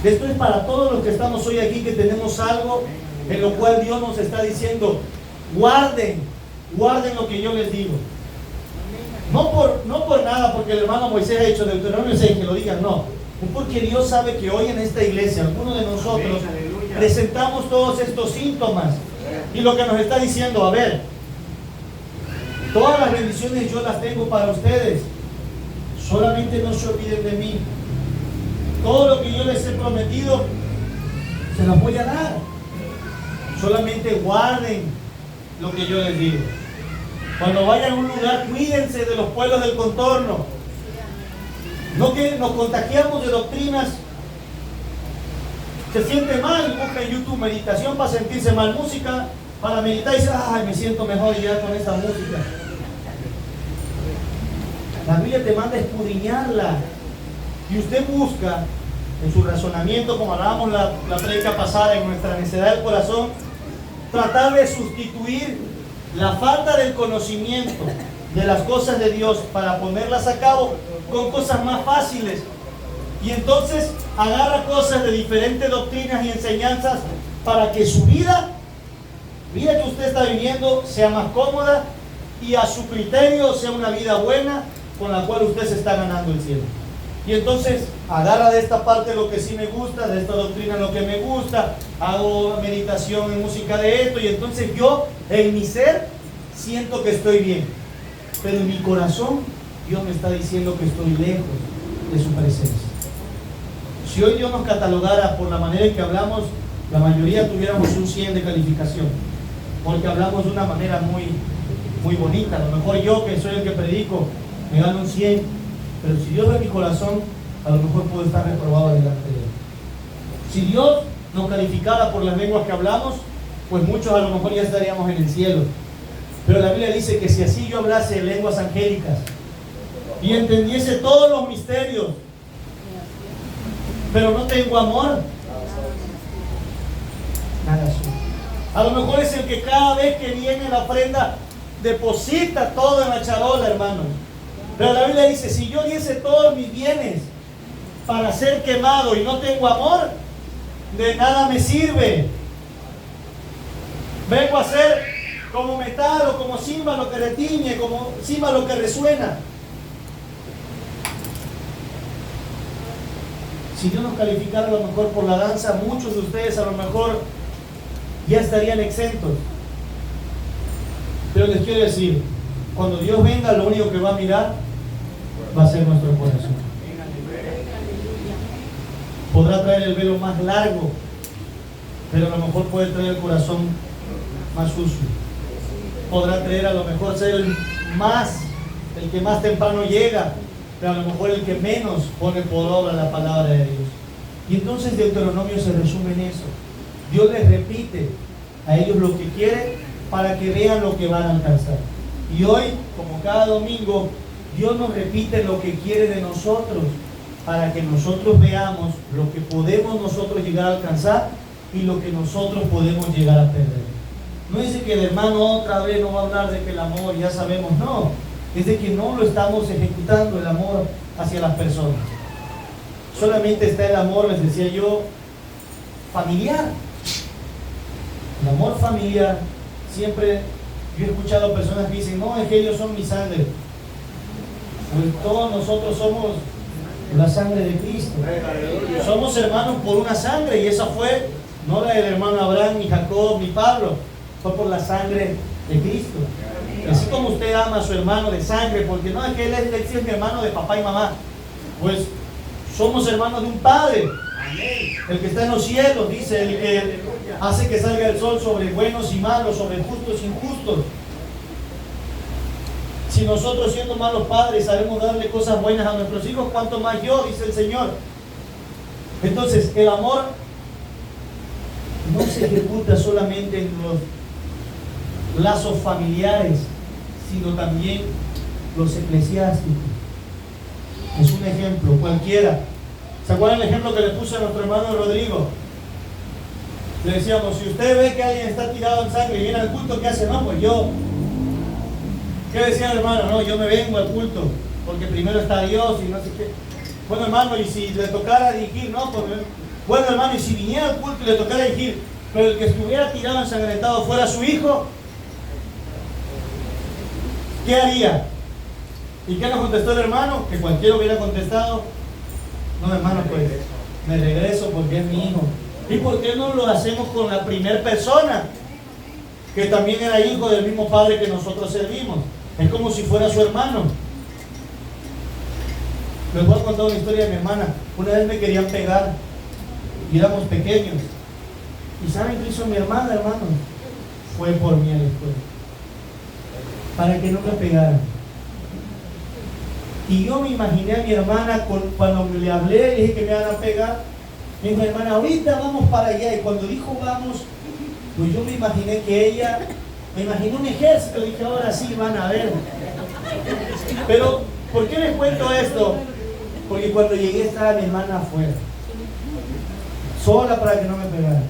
Esto es para todos los que estamos hoy aquí, que tenemos algo en lo cual Dios nos está diciendo, guarden lo que yo les digo. No por nada, porque el hermano Moisés ha hecho Deuteronomio 6, que lo digan, no. Es porque Dios sabe que hoy en esta iglesia, algunos de nosotros presentamos todos estos síntomas. Y lo que nos está diciendo, a ver, todas las bendiciones yo las tengo para ustedes, solamente no se olviden de mí. Todo lo que yo les he prometido, se los voy a dar. Solamente guarden lo que yo les digo. Cuando vayan a un lugar, cuídense de los pueblos del contorno. No que nos contagiamos de doctrinas. Se siente mal, busca en YouTube meditación para sentirse mal, música para meditar y dice, ay, me siento mejor ya con esta música. La Biblia te manda a escudriñarla. Y usted busca en su razonamiento, como hablábamos la prédica pasada, en nuestra necedad del corazón, tratar de sustituir la falta del conocimiento de las cosas de Dios para ponerlas a cabo con cosas más fáciles. Y entonces agarra cosas de diferentes doctrinas y enseñanzas para que su vida que usted está viviendo sea más cómoda y a su criterio sea una vida buena con la cual usted se está ganando el cielo. Y entonces agarra de esta parte lo que sí me gusta, de esta doctrina lo que me gusta, hago meditación en música de esto, y entonces yo en mi ser siento que estoy bien, pero en mi corazón Dios me está diciendo que estoy lejos de su presencia. Si hoy Dios nos catalogara por la manera en que hablamos, la mayoría tuviéramos un 100 de calificación, porque hablamos de una manera muy bonita. A lo mejor yo, que soy el que predico, me gano un 100, pero si Dios ve mi corazón, a lo mejor puedo estar reprobado delante de Él. Si Dios nos calificara por las lenguas que hablamos, pues muchos a lo mejor ya estaríamos en el cielo. Pero la Biblia dice que si así yo hablase lenguas angélicas y entendiese todos los misterios, pero no tengo amor, nada soy. A lo mejor es el que cada vez que viene la ofrenda deposita todo en la charola, hermanos. Pero la Biblia dice, si yo diese todos mis bienes para ser quemado y no tengo amor, de nada me sirve. Vengo a ser como metal o como címbalo que retiñe, como címbalo que resuena. Si Dios nos calificara a lo mejor por la danza, muchos de ustedes a lo mejor ya estarían exentos. Pero les quiero decir, cuando Dios venga, lo único que va a mirar va a ser nuestro corazón. Podrá traer el velo más largo, pero a lo mejor puede traer el corazón más sucio. Podrá traer a lo mejor ser el que más temprano llega, pero a lo mejor el que menos pone por obra la palabra de Dios. Y entonces Deuteronomio se resume en eso. Dios les repite a ellos lo que quiere para que vean lo que van a alcanzar. Y hoy, como cada domingo, Dios nos repite lo que quiere de nosotros para que nosotros veamos lo que podemos nosotros llegar a alcanzar y lo que nosotros podemos llegar a perder. No es de que el hermano otra vez no va a hablar de que el amor ya sabemos, no. Es de que no lo estamos ejecutando, el amor hacia las personas. Solamente está el amor, les decía yo, familiar. El amor familiar, siempre yo he escuchado personas que dicen, no, es que ellos son mi sangre. Pues todos nosotros somos la sangre de Cristo. Somos hermanos por una sangre, y esa fue no la del hermano Abraham, ni Jacob, ni Pablo, fue por la sangre de Cristo. Así como usted ama a su hermano de sangre, porque no es que él es mi hermano de papá y mamá, pues somos hermanos de un Padre, el que está en los cielos, dice, el que hace que salga el sol sobre buenos y malos, sobre justos e injustos. Si nosotros, siendo malos padres, sabemos darle cosas buenas a nuestros hijos, ¿cuánto más yo?, dice el Señor. Entonces, el amor no se ejecuta solamente en los lazos familiares, sino también los eclesiásticos. Es un ejemplo cualquiera. ¿Se acuerdan el ejemplo que le puse a nuestro hermano Rodrigo? Le decíamos, si usted ve que alguien está tirado en sangre y viene al culto, ¿qué hace? No, pues yo. ¿Qué decía el hermano? No, yo me vengo al culto, porque primero está Dios y no sé qué. Bueno, hermano, y si le tocara dirigir, no, pues bueno, hermano, y si viniera al culto y le tocara dirigir, pero el que estuviera tirado ensangrentado fuera su hijo, ¿qué haría? ¿Y qué nos contestó el hermano? Que cualquiera hubiera contestado, no, hermano, pues me regreso porque es mi hijo. ¿Y por qué no lo hacemos con la primera persona, que también era hijo del mismo padre que nosotros servimos? Es como si fuera su hermano. Les voy a contar una historia de mi hermana. Una vez me querían pegar y éramos pequeños. ¿Y saben qué hizo mi hermana, hermano? Fue por mí a la escuela, para que no me pegaran. Y yo me imaginé a mi hermana cuando le hablé, le dije que me iban a pegar. Me dijo, hermana, ahorita vamos para allá. Y cuando dijo vamos, pues yo me imaginé que ella, me imaginé un ejército. Dije, ahora sí van a ver. Pero, ¿por qué les cuento esto? Porque cuando llegué estaba mi hermana afuera, sola, para que no me pegaran.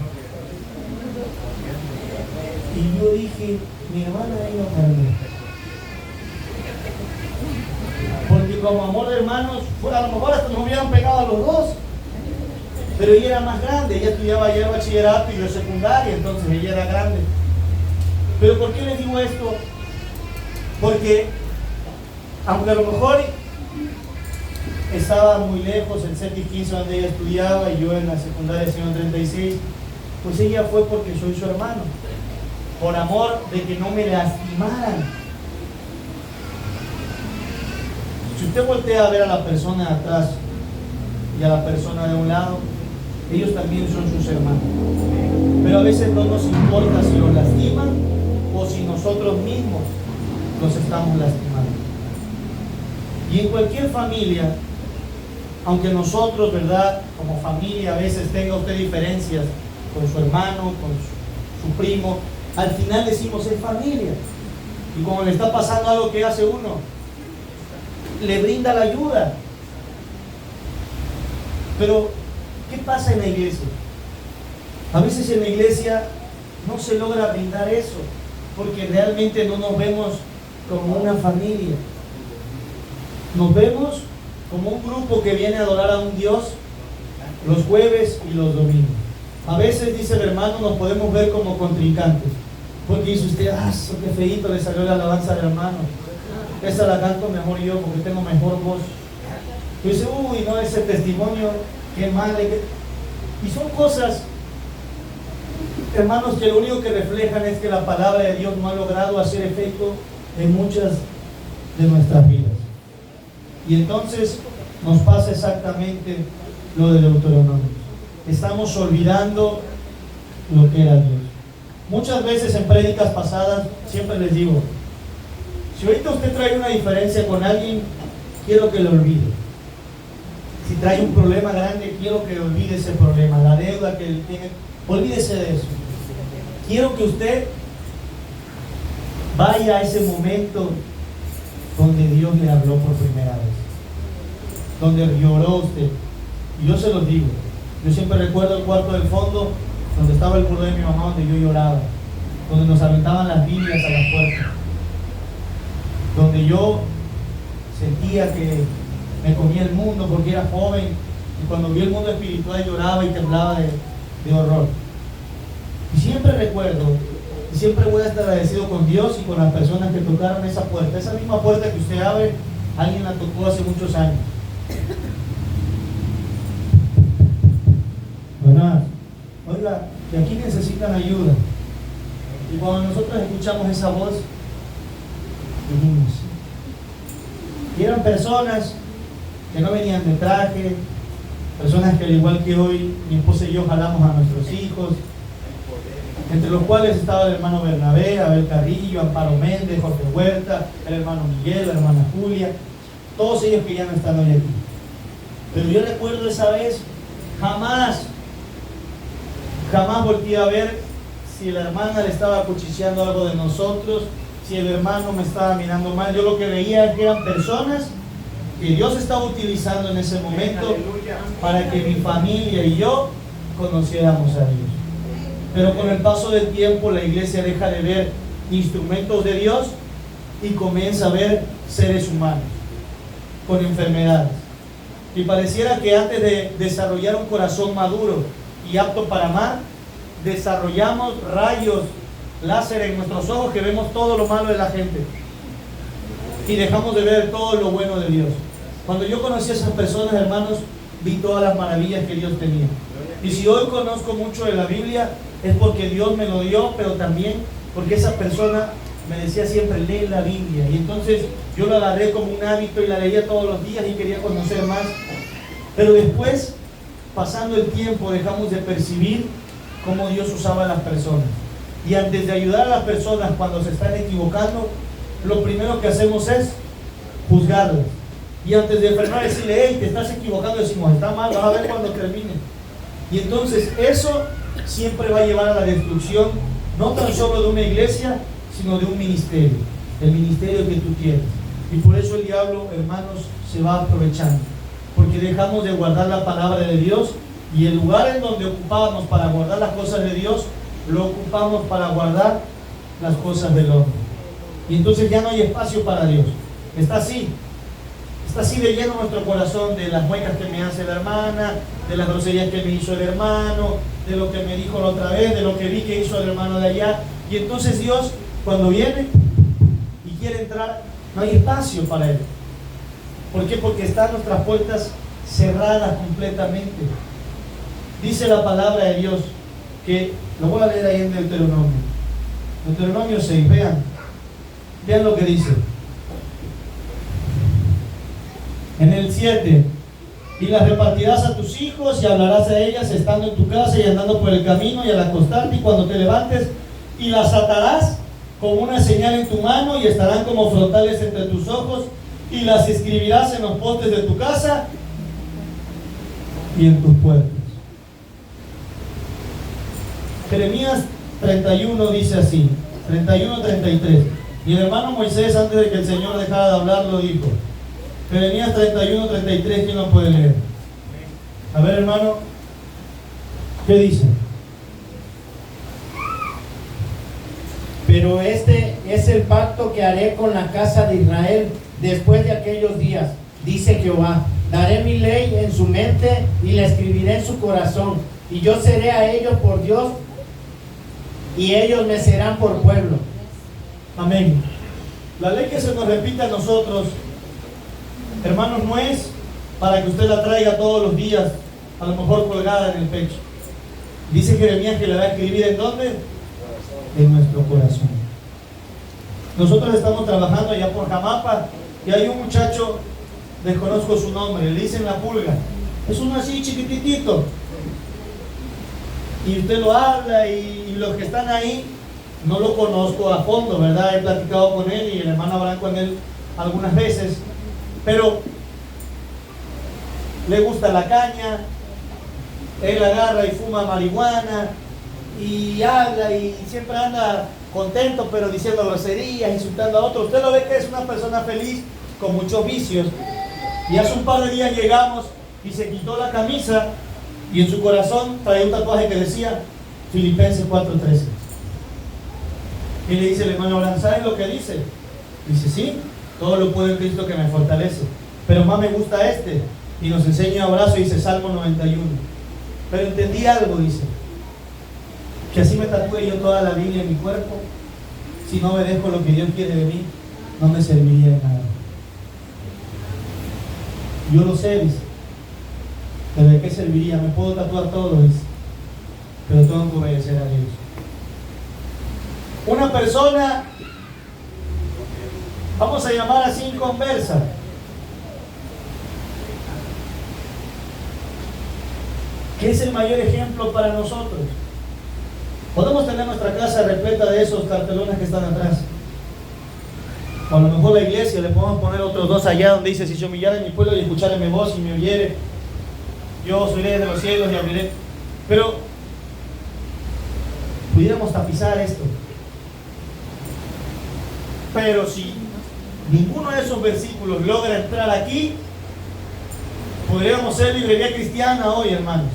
Y yo dije, mi hermana ahí no cambió. Porque como amor de hermanos, a lo mejor hasta nos hubieran pegado a los dos. Pero ella era más grande, ella estudiaba ya el bachillerato y yo secundaria, entonces ella era grande. Pero ¿por qué les digo esto? Porque aunque a lo mejor estaba muy lejos, en CETI 15 donde ella estudiaba y yo en la secundaria 136, pues ella fue porque soy su hermano, por amor de que no me lastimaran. Si usted voltea a ver a la persona de atrás y a la persona de un lado, ellos también son sus hermanos. Pero a veces no nos importa si los lastiman o si nosotros mismos los estamos lastimando. Y en cualquier familia, aunque nosotros, ¿verdad?, como familia a veces tenga usted diferencias con su hermano, con su primo, al final decimos es familia. Y cuando le está pasando algo, que hace uno, le brinda la ayuda. Pero ¿qué pasa en la iglesia? A veces en la iglesia no se logra brindar eso, porque realmente no nos vemos como una familia. Nos vemos como un grupo que viene a adorar a un Dios los jueves y los domingos. A veces, dice el hermano, nos podemos ver como contrincantes, porque dice usted, qué feíto le salió la alabanza del hermano, esa la canto mejor yo porque tengo mejor voz. Y dice, no, ese testimonio, qué mal. Y son cosas, hermanos, que lo único que reflejan es que la palabra de Dios no ha logrado hacer efecto en muchas de nuestras vidas. Y entonces nos pasa exactamente lo de Deuteronomio. Estamos olvidando lo que era Dios. Muchas veces en prédicas pasadas siempre les digo, si ahorita usted trae una diferencia con alguien, quiero que lo olvide. Si trae un problema grande, quiero que olvide ese problema, la deuda que él tiene, olvídese de eso. Quiero que usted vaya a ese momento donde Dios le habló por primera vez, donde lloró usted. Y yo se los digo, yo siempre recuerdo el cuarto del fondo donde estaba el buró de mi mamá, donde yo lloraba, donde nos aventaban las Biblias a las puertas, donde yo sentía que me comía el mundo porque era joven, y cuando vi el mundo espiritual lloraba y temblaba de horror. Y siempre recuerdo, y siempre voy a estar agradecido con Dios y con las personas que tocaron esa puerta. Esa misma puerta que usted abre, alguien la tocó hace muchos años. ¿Verdad? Oiga, que aquí necesitan ayuda. Y cuando nosotros escuchamos esa voz, dijimos, y eran personas que no venían de traje, personas que al igual que hoy mi esposa y yo jalamos a nuestros hijos, entre los cuales estaba el hermano Bernabé, Abel Carrillo, Amparo Méndez, Jorge Huerta, el hermano Miguel, la hermana Julia, todos ellos que ya no están hoy aquí. Pero yo recuerdo esa vez, jamás volteé a ver si la hermana le estaba cuchicheando algo de nosotros, si el hermano me estaba mirando mal. Yo lo que veía es que eran personas que Dios estaba utilizando en ese momento para que mi familia y yo conociéramos a Dios. Pero con el paso del tiempo la iglesia deja de ver instrumentos de Dios y comienza a ver seres humanos con enfermedades. Y pareciera que antes de desarrollar un corazón maduro y apto para amar, desarrollamos rayos láser en nuestros ojos que vemos todo lo malo de la gente y dejamos de ver todo lo bueno de Dios. Cuando yo conocí a esas personas, hermanos, vi todas las maravillas que Dios tenía. Y si hoy conozco mucho de la Biblia, es porque Dios me lo dio, pero también porque esa persona me decía siempre, lee la Biblia. Y entonces yo la agarré como un hábito y la leía todos los días y quería conocer más. Pero después, pasando el tiempo, dejamos de percibir cómo Dios usaba a las personas. Y antes de ayudar a las personas cuando se están equivocando, lo primero que hacemos es juzgarlas. Y antes de enfermar, decirle, hey, te estás equivocando, decimos, está mal, vas a ver cuando termine. Y entonces eso siempre va a llevar a la destrucción, no tan solo de una iglesia, sino de un ministerio, el ministerio que tú tienes. Y por eso el diablo, hermanos, se va aprovechando, porque dejamos de guardar la palabra de Dios, y el lugar en donde ocupábamos para guardar las cosas de Dios, lo ocupamos para guardar las cosas del hombre. Y entonces ya no hay espacio para Dios. Está así de lleno nuestro corazón de las muecas que me hace la hermana, de las groserías que me hizo el hermano, de lo que me dijo la otra vez, de lo que vi que hizo el hermano de allá. Y entonces Dios, cuando viene y quiere entrar, no hay espacio para Él. ¿Por qué? Porque están nuestras puertas cerradas completamente. Dice la palabra de Dios que, lo voy a leer ahí en Deuteronomio 6, vean lo que dice. En el 7, y las repartirás a tus hijos y hablarás a ellas estando en tu casa y andando por el camino y al acostarte y cuando te levantes, y las atarás como una señal en tu mano y estarán como frontales entre tus ojos y las escribirás en los postes de tu casa y en tus puertas. Jeremías 31 dice así, 31-33. Y el hermano Moisés, antes de que el Señor dejara de hablar, lo dijo. Jeremías 31-33, ¿quién lo puede leer? A ver, hermano, ¿qué dice? Pero este es el pacto que haré con la casa de Israel después de aquellos días, dice Jehová. Daré mi ley en su mente y la escribiré en su corazón, y yo seré a ellos por Dios, y ellos me serán por pueblo. Amén. La ley que se nos repite a nosotros, hermanos, no es para que usted la traiga todos los días, a lo mejor colgada en el pecho. Dice Jeremías que la va a escribir ¿en dónde? En nuestro corazón. Nosotros estamos trabajando allá por Jamapa y hay un muchacho, desconozco su nombre, le dicen la pulga. Es uno así chiquititito. Y usted lo habla y los que están ahí, no lo conozco a fondo, ¿verdad? He platicado con él y el hermano Abraham con él algunas veces. Pero le gusta la caña, él agarra y fuma marihuana y habla y siempre anda contento pero diciendo groserías, insultando a otros. Usted lo ve que es una persona feliz con muchos vicios. Y hace un par de días llegamos y se quitó la camisa y en su corazón traía un tatuaje que decía Filipenses 4:13. Y le dice el hermano Abraham, ¿sabes lo que dice? Dice, sí, todo lo puedo en Cristo que me fortalece. Pero más me gusta este. Y nos enseña un abrazo y dice Salmo 91. Pero entendí algo, dice. Que así me tatúe yo toda la Biblia en mi cuerpo. Si no obedezco lo que Dios quiere de mí, no me serviría de nada. Yo lo sé, dice. ¿Pero de qué serviría? Me puedo tatuar todo, dice. Pero tengo que obedecer a Dios. Una persona, vamos a llamar así, inconversa, que es el mayor ejemplo para nosotros. Podemos tener nuestra casa repleta de esos cartelones que están atrás. O a lo mejor la iglesia, le podemos poner otros dos allá donde dice, si se humillare en mi pueblo y escuchare mi voz y me oyere, yo subiré de los cielos y abriré. Pero pudiéramos tapizar esto. Pero si ninguno de esos versículos logra entrar aquí, podríamos ser librería cristiana hoy, hermanos,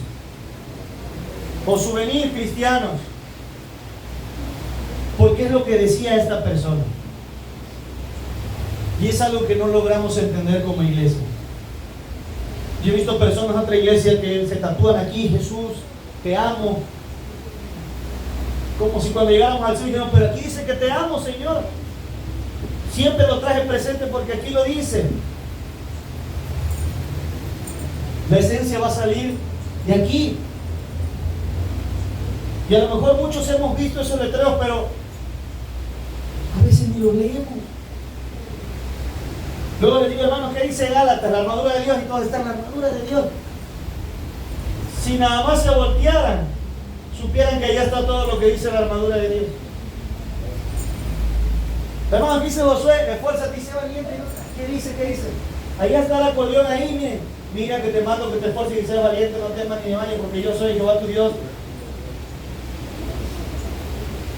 o souvenir cristianos, porque es lo que decía esta persona. Y es algo que no logramos entender como iglesia. Yo he visto personas en otra iglesia que se tatúan aquí, Jesús, te amo. Como si cuando llegáramos al cielo dijeran, pero aquí dice que te amo, Señor. Siempre lo traje presente porque aquí lo dice. La esencia va a salir de aquí. Y a lo mejor muchos hemos visto esos letreros, pero a veces ni los leemos. Luego les digo, hermanos, ¿qué dice Gálatas? La armadura de Dios, y todos están en la armadura de Dios. Si nada más se voltearan, supieran que allá está todo lo que dice la armadura de Dios. Hermanos, dice Josué, esfuérzate y sé valiente. ¿Qué dice? ¿Qué dice? Allá está el acordeón ahí, mire. Mira que te mando que te esfuerces y seas valiente, no temas ni vayas, porque yo soy Jehová tu Dios.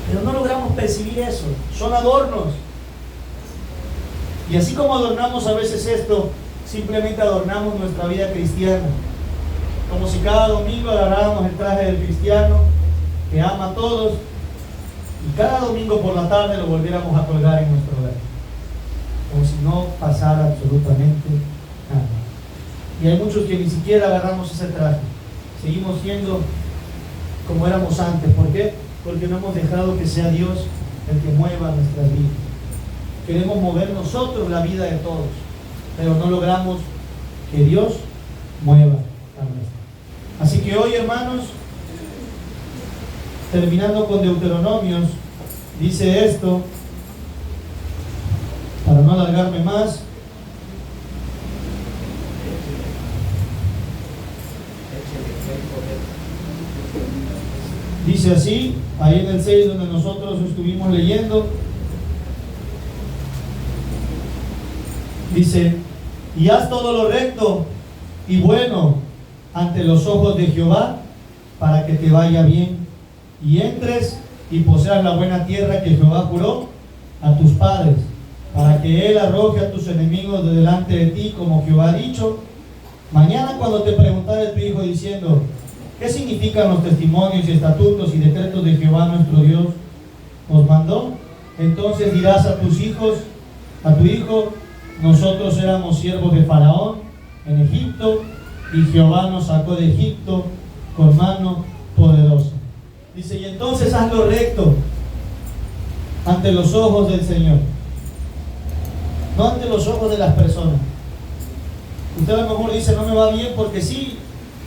Pero no logramos percibir eso. Son adornos. Y así como adornamos a veces esto, simplemente adornamos nuestra vida cristiana. Como si cada domingo agarráramos el traje del cristiano, que ama a todos, y cada domingo por la tarde lo volviéramos a colgar en nuestro hogar, como si no pasara absolutamente nada. Y hay muchos que ni siquiera agarramos ese traje, seguimos siendo como éramos antes. ¿Por qué? Porque no hemos dejado que sea Dios el que mueva nuestras vidas. Queremos mover nosotros la vida de todos, pero no logramos que Dios mueva la nuestra. Así que hoy, hermanos, terminando con Deuteronomios, dice esto, para no alargarme más. Dice así, ahí en el 6 donde nosotros estuvimos leyendo, dice: y haz todo lo recto y bueno ante los ojos de Jehová, para que te vaya bien y entres y poseas la buena tierra que Jehová juró a tus padres, para que Él arroje a tus enemigos de delante de ti, como Jehová ha dicho. Mañana cuando te preguntare tu hijo diciendo: ¿qué significan los testimonios y estatutos y decretos de Jehová nuestro Dios os mandó? Entonces dirás a tus hijos, a tu hijo: nosotros éramos siervos de Faraón en Egipto, y Jehová nos sacó de Egipto con mano poderosa. Dice: y entonces haz lo recto ante los ojos del Señor, no ante los ojos de las personas. Usted a lo mejor dice: no me va bien porque sí,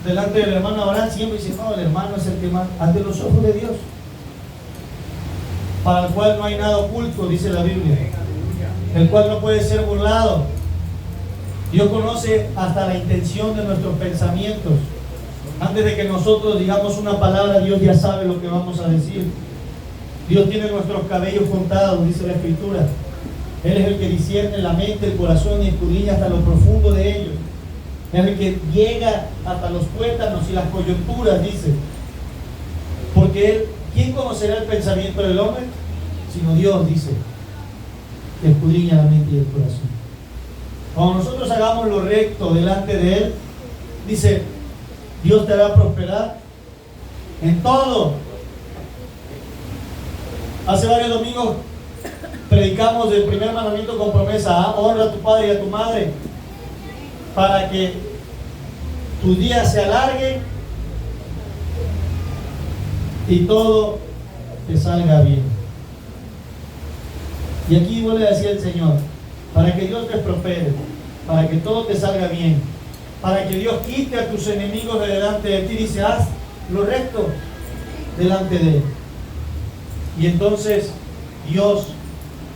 delante del hermano Abraham siempre dice: no, el hermano es el que más. Ante los ojos de Dios, para el cual no hay nada oculto, dice la Biblia, el cual no puede ser burlado. Dios conoce hasta la intención de nuestros pensamientos. Antes de que nosotros digamos una palabra, Dios ya sabe lo que vamos a decir. Dios tiene nuestros cabellos contados, dice la Escritura. Él es el que discierne la mente, el corazón, y escudriña hasta lo profundo de ellos. Es el que llega hasta los tuétanos y las coyunturas, dice. Porque Él, ¿quién conocerá el pensamiento del hombre? Sino Dios, dice, que escudriña la mente y el corazón. Cuando nosotros hagamos lo recto delante de Él, dice, Dios te hará prosperar en todo. Hace varios domingos predicamos el primer mandamiento con promesa: honra a tu padre y a tu madre, para que tus días se alarguen y todo te salga bien. Y aquí vuelve a decir el Señor: para que Dios te prospere, para que todo te salga bien, para que Dios quite a tus enemigos de delante de ti. Dice: haz lo recto delante de Él, y entonces Dios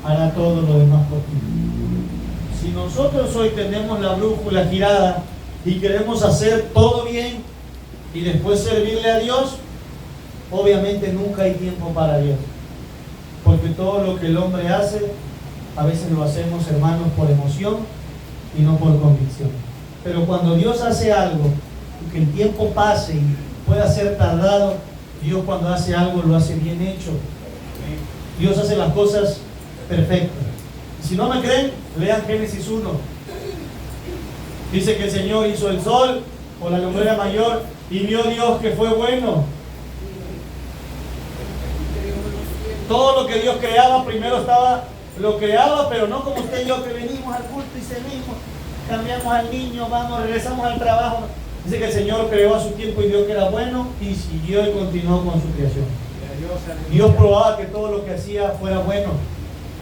hará todo lo demás por ti. Si nosotros hoy tenemos la brújula girada y queremos hacer todo bien y después servirle a Dios, obviamente nunca hay tiempo para Dios, porque todo lo que el hombre hace, a veces lo hacemos, hermanos, por emoción y no por convicción. Pero cuando Dios hace algo, que el tiempo pase y pueda ser tardado, Dios cuando hace algo lo hace bien hecho. Dios hace las cosas perfectas. Si no me creen, lean Génesis 1. Dice que el Señor hizo el sol o la lumbrera mayor y vio Dios que fue bueno. Todo lo que Dios creaba, primero lo creaba, pero no como usted y yo que venimos al culto y salimos, cambiamos al niño, vamos, regresamos al trabajo. Dice que el Señor creó a su tiempo y vio que era bueno y siguió y continuó con su creación. Dios probaba que todo lo que hacía fuera bueno,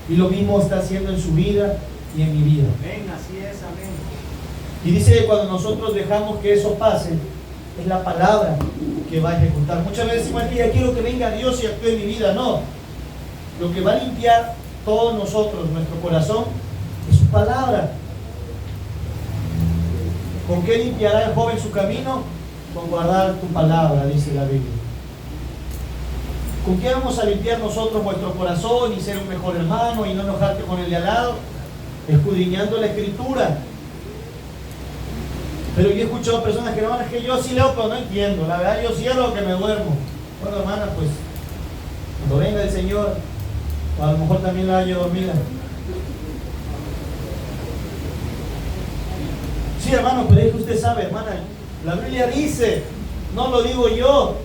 y lo mismo está haciendo en su vida y en mi vida. Amén, así es, amén. Y dice que cuando nosotros dejamos que eso pase, es la palabra que va a ejecutar. Muchas veces decimos: ya quiero que venga Dios y actúe en mi vida. No, lo que va a limpiar todos nosotros, nuestro corazón, es su palabra. ¿Con qué limpiará el joven su camino? Con guardar tu palabra, dice la Biblia. ¿Con qué vamos a limpiar nosotros nuestro corazón y ser un mejor hermano y no enojarte con el de al lado? Escudriñando la Escritura. Pero yo he escuchado personas que no, es que yo sí leo, pero no entiendo. La verdad, yo cierro que me duermo. Bueno, hermana, pues cuando venga el Señor, o a lo mejor también la haya dormida. Sí, hermano, pero es que usted sabe, hermana, la Biblia dice, no lo digo yo.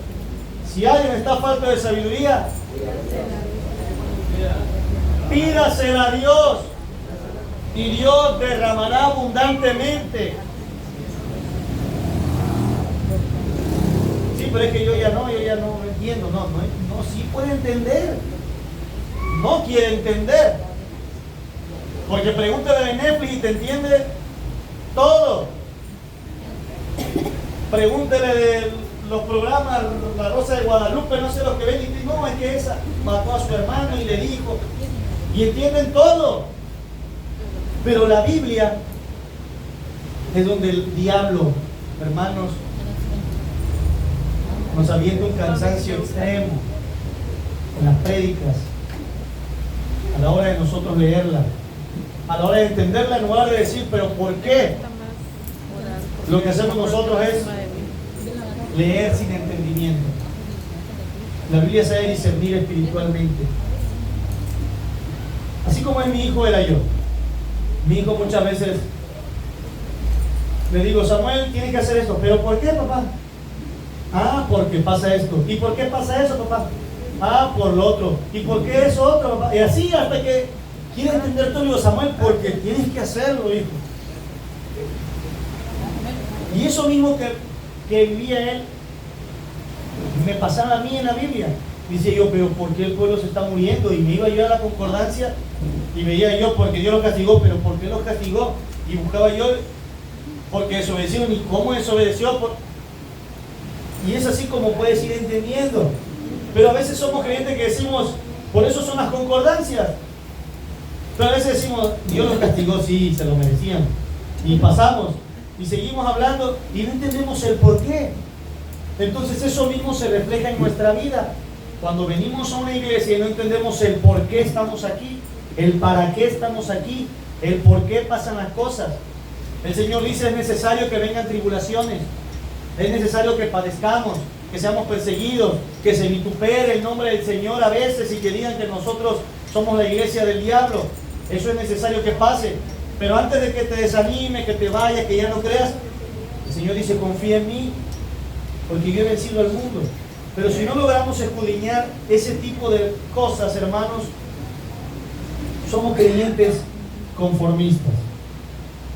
Si alguien está falto de sabiduría, Pídasela a Dios y Dios derramará abundantemente. Sí, pero es que yo ya no entiendo. No, sí puede entender. No quiere entender. Porque pregúntale de Netflix y te entiende todo. Pregúntele de los programas, La Rosa de Guadalupe, no sé lo que ven, y dice, no, es que esa mató a su hermano y le dijo, y entienden todo. Pero la Biblia es donde el diablo, hermanos, nos avienta un cansancio extremo en las prédicas, a la hora de nosotros leerla, a la hora de entenderla, en lugar de decir, pero ¿por qué? Lo que hacemos nosotros es leer sin entendimiento. La Biblia sabe discernir espiritualmente. Así como es mi hijo, era yo. Mi hijo muchas veces le digo, Samuel, tienes que hacer esto. ¿Pero por qué, papá? Ah, porque pasa esto. ¿Y por qué pasa eso, papá? Ah, por lo otro. ¿Y por qué eso otro, papá? Y así hasta que quiere entender todo. Digo, Samuel, porque tienes que hacerlo, hijo. Y eso mismo que vivía él, me pasaba a mí en la Biblia. Dice yo, pero ¿por qué el pueblo se está muriendo? Y me iba yo a la concordancia y veía yo, porque Dios lo castigó, pero ¿por qué lo castigó? Y buscaba yo, porque desobedecieron. ¿Y cómo desobedeció? Y es así como puedes ir entendiendo. Pero a veces somos creyentes que decimos, por eso son las concordancias. Pero a veces decimos, Dios los castigó, sí, se lo merecían. Y pasamos, y seguimos hablando, y no entendemos el por qué. Entonces eso mismo se refleja en nuestra vida. Cuando venimos a una iglesia y no entendemos el por qué estamos aquí, el para qué estamos aquí, el por qué pasan las cosas. El Señor dice, es necesario que vengan tribulaciones, es necesario que padezcamos, que seamos perseguidos, que se vitupere el nombre del Señor a veces y que digan que nosotros somos la iglesia del diablo. Eso es necesario que pase. Pero antes de que te desanime, que te vayas, que ya no creas, el Señor dice, confía en mí, porque yo he vencido al mundo. Pero si no logramos escudriñar ese tipo de cosas, hermanos, somos creyentes conformistas.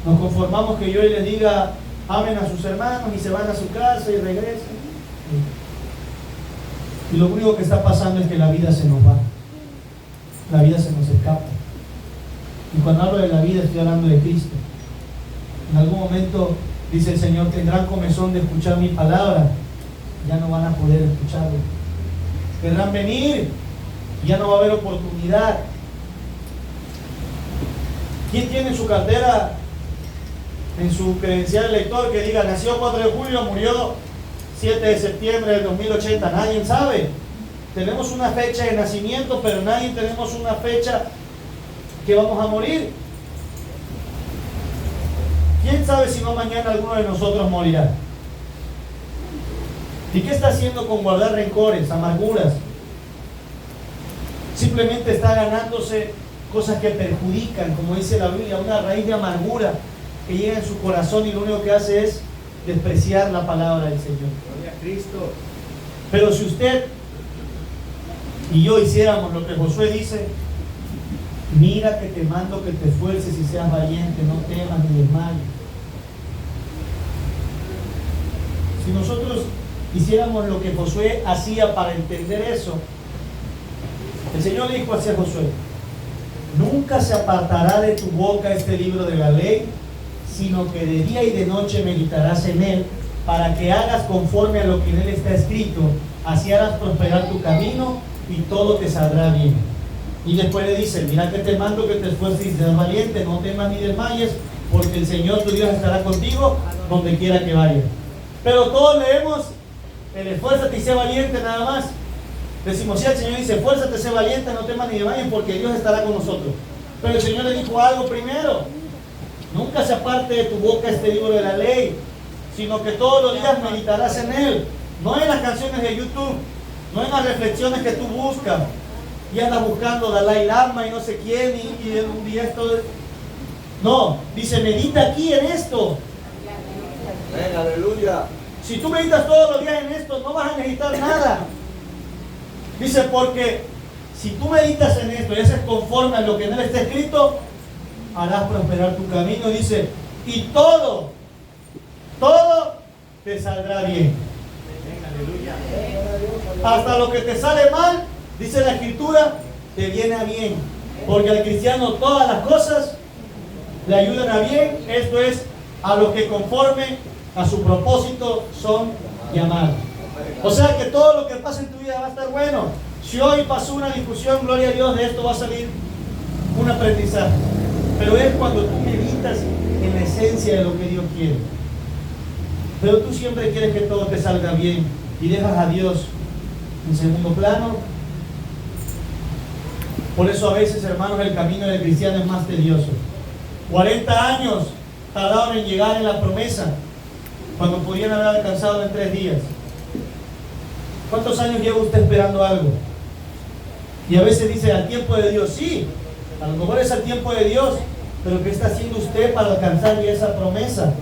Nos conformamos que yo les diga, amen a sus hermanos y se van a su casa y regresan. Y lo único que está pasando es que la vida se nos va. La vida se nos escapa. Y cuando hablo de la vida estoy hablando de Cristo. En algún momento, dice el Señor, tendrán comezón de escuchar mi palabra. Ya no van a poder escucharlo. Querrán venir, ya no va a haber oportunidad. ¿Quién tiene en su cartera, en su credencial de lector, que diga nació 4 de julio, murió 7 de septiembre del 2080? Nadie sabe. Tenemos una fecha de nacimiento, pero nadie tenemos una fecha que vamos a morir. ¿Quién sabe si no mañana alguno de nosotros morirá? ¿Y qué está haciendo con guardar rencores, amarguras? Simplemente está ganándose cosas que perjudican, como dice la Biblia, una raíz de amargura que llega en su corazón y lo único que hace es despreciar la palabra del Señor. Gloria a Cristo. Pero si usted y yo hiciéramos lo que Josué dice, mira que te mando que te esfuerces y seas valiente, no temas ni desmayes. Si nosotros hiciéramos lo que Josué hacía para entender eso, el Señor le dijo así a Josué: nunca se apartará de tu boca este libro de la ley, sino que de día y de noche meditarás en él, para que hagas conforme a lo que en él está escrito, así harás prosperar tu camino y todo te saldrá bien. Y después le dice: mira que te mando que te esfuerces y seas valiente, no temas ni desmayes, porque el Señor tu Dios estará contigo donde quiera que vayas. Pero todos leemos el esfuérzate y sé valiente nada más. Decimos, sí, el Señor dice, esfuérzate, sé valiente, no temas ni desmayes, porque Dios estará con nosotros. Pero el Señor le dijo algo primero: nunca se aparte de tu boca este libro de la ley, sino que todos los días meditarás en él. No en las canciones de YouTube, no en las reflexiones que tú buscas y andas buscando Dalai Lama y no sé quién y un día esto. No, dice, medita aquí en esto. Ven, aleluya. Si tú meditas todos los días en esto, no vas a necesitar nada. Dice, porque Si tú meditas en esto y haces conforme a lo que en él está escrito, harás prosperar tu camino, dice, y todo te saldrá bien. Hasta lo que te sale mal, dice la escritura, te viene a bien. Porque al cristiano todas las cosas le ayudan a bien. Esto es, a los que conforme a su propósito son llamados. O sea que todo lo que pasa en tu vida va a estar bueno. Si hoy pasó una discusión, gloria a Dios, de esto va a salir un aprendizaje. Pero es cuando tú meditas en la esencia de lo que Dios quiere. Pero tú siempre quieres que todo te salga bien y dejas a Dios en segundo plano. Por eso a veces, hermanos, el camino del cristiano es más tedioso. 40 años tardaron en llegar en la promesa, cuando podían haber alcanzado en 3 días. ¿Cuántos años lleva usted esperando algo? Y a veces dice, al tiempo de Dios, sí, a lo mejor es al tiempo de Dios, pero ¿qué está haciendo usted para alcanzar esa promesa?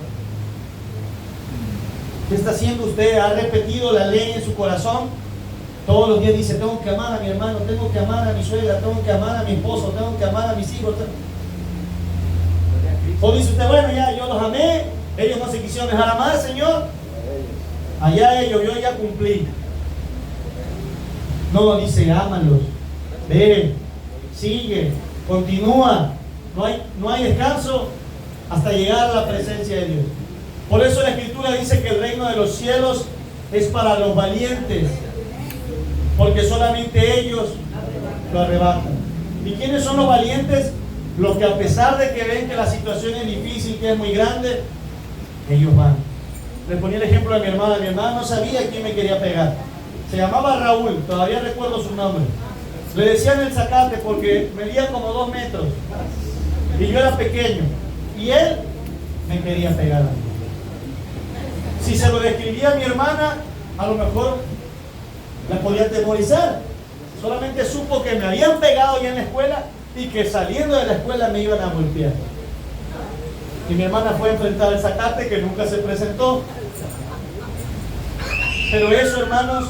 ¿Qué está haciendo usted? ¿Ha repetido la ley en su corazón? Todos los días dice, tengo que amar a mi hermano, tengo que amar a mi suegra, tengo que amar a mi esposo, tengo que amar a mis hijos. O dice usted, bueno, ya yo los amé, ellos no se quisieron dejar amar, Señor. Allá ellos, yo ya cumplí. No, dice, ámalos, ven, sigue, continúa. No hay descanso hasta llegar a la presencia de Dios. Por eso la Escritura dice que el reino de los cielos es para los valientes, porque solamente ellos lo arrebatan. ¿Y quiénes son los valientes? Los que, a pesar de que ven que la situación es difícil, que es muy grande, ellos van. Les ponía el ejemplo de mi hermana. Mi hermana no sabía quién me quería pegar. Se llamaba Raúl, todavía recuerdo su nombre. Le decían el zacate porque medía como 2 metros y yo era pequeño, y él me quería pegar a mí. Si se lo describía a mi hermana, a lo mejor la podía atemorizar. Solamente supo que me habían pegado ya en la escuela y que saliendo de la escuela me iban a golpear. Y mi hermana fue a enfrentar el zacate, que nunca se presentó. Pero eso, hermanos,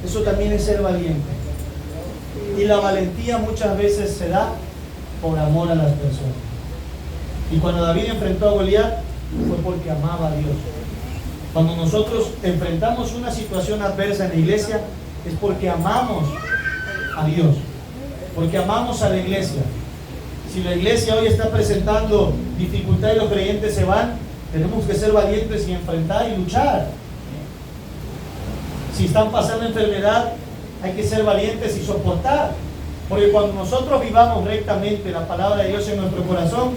eso también es ser valiente. Y la valentía muchas veces se da por amor a las personas. Y cuando David enfrentó a Goliat, fue porque amaba a Dios. Cuando nosotros enfrentamos una situación adversa en la iglesia, es porque amamos a Dios, porque amamos a la iglesia. Si la iglesia hoy está presentando dificultad y los creyentes se van, tenemos que ser valientes y enfrentar y luchar. Si están pasando enfermedad, hay que ser valientes y soportar, porque cuando nosotros vivamos rectamente la palabra de Dios en nuestro corazón,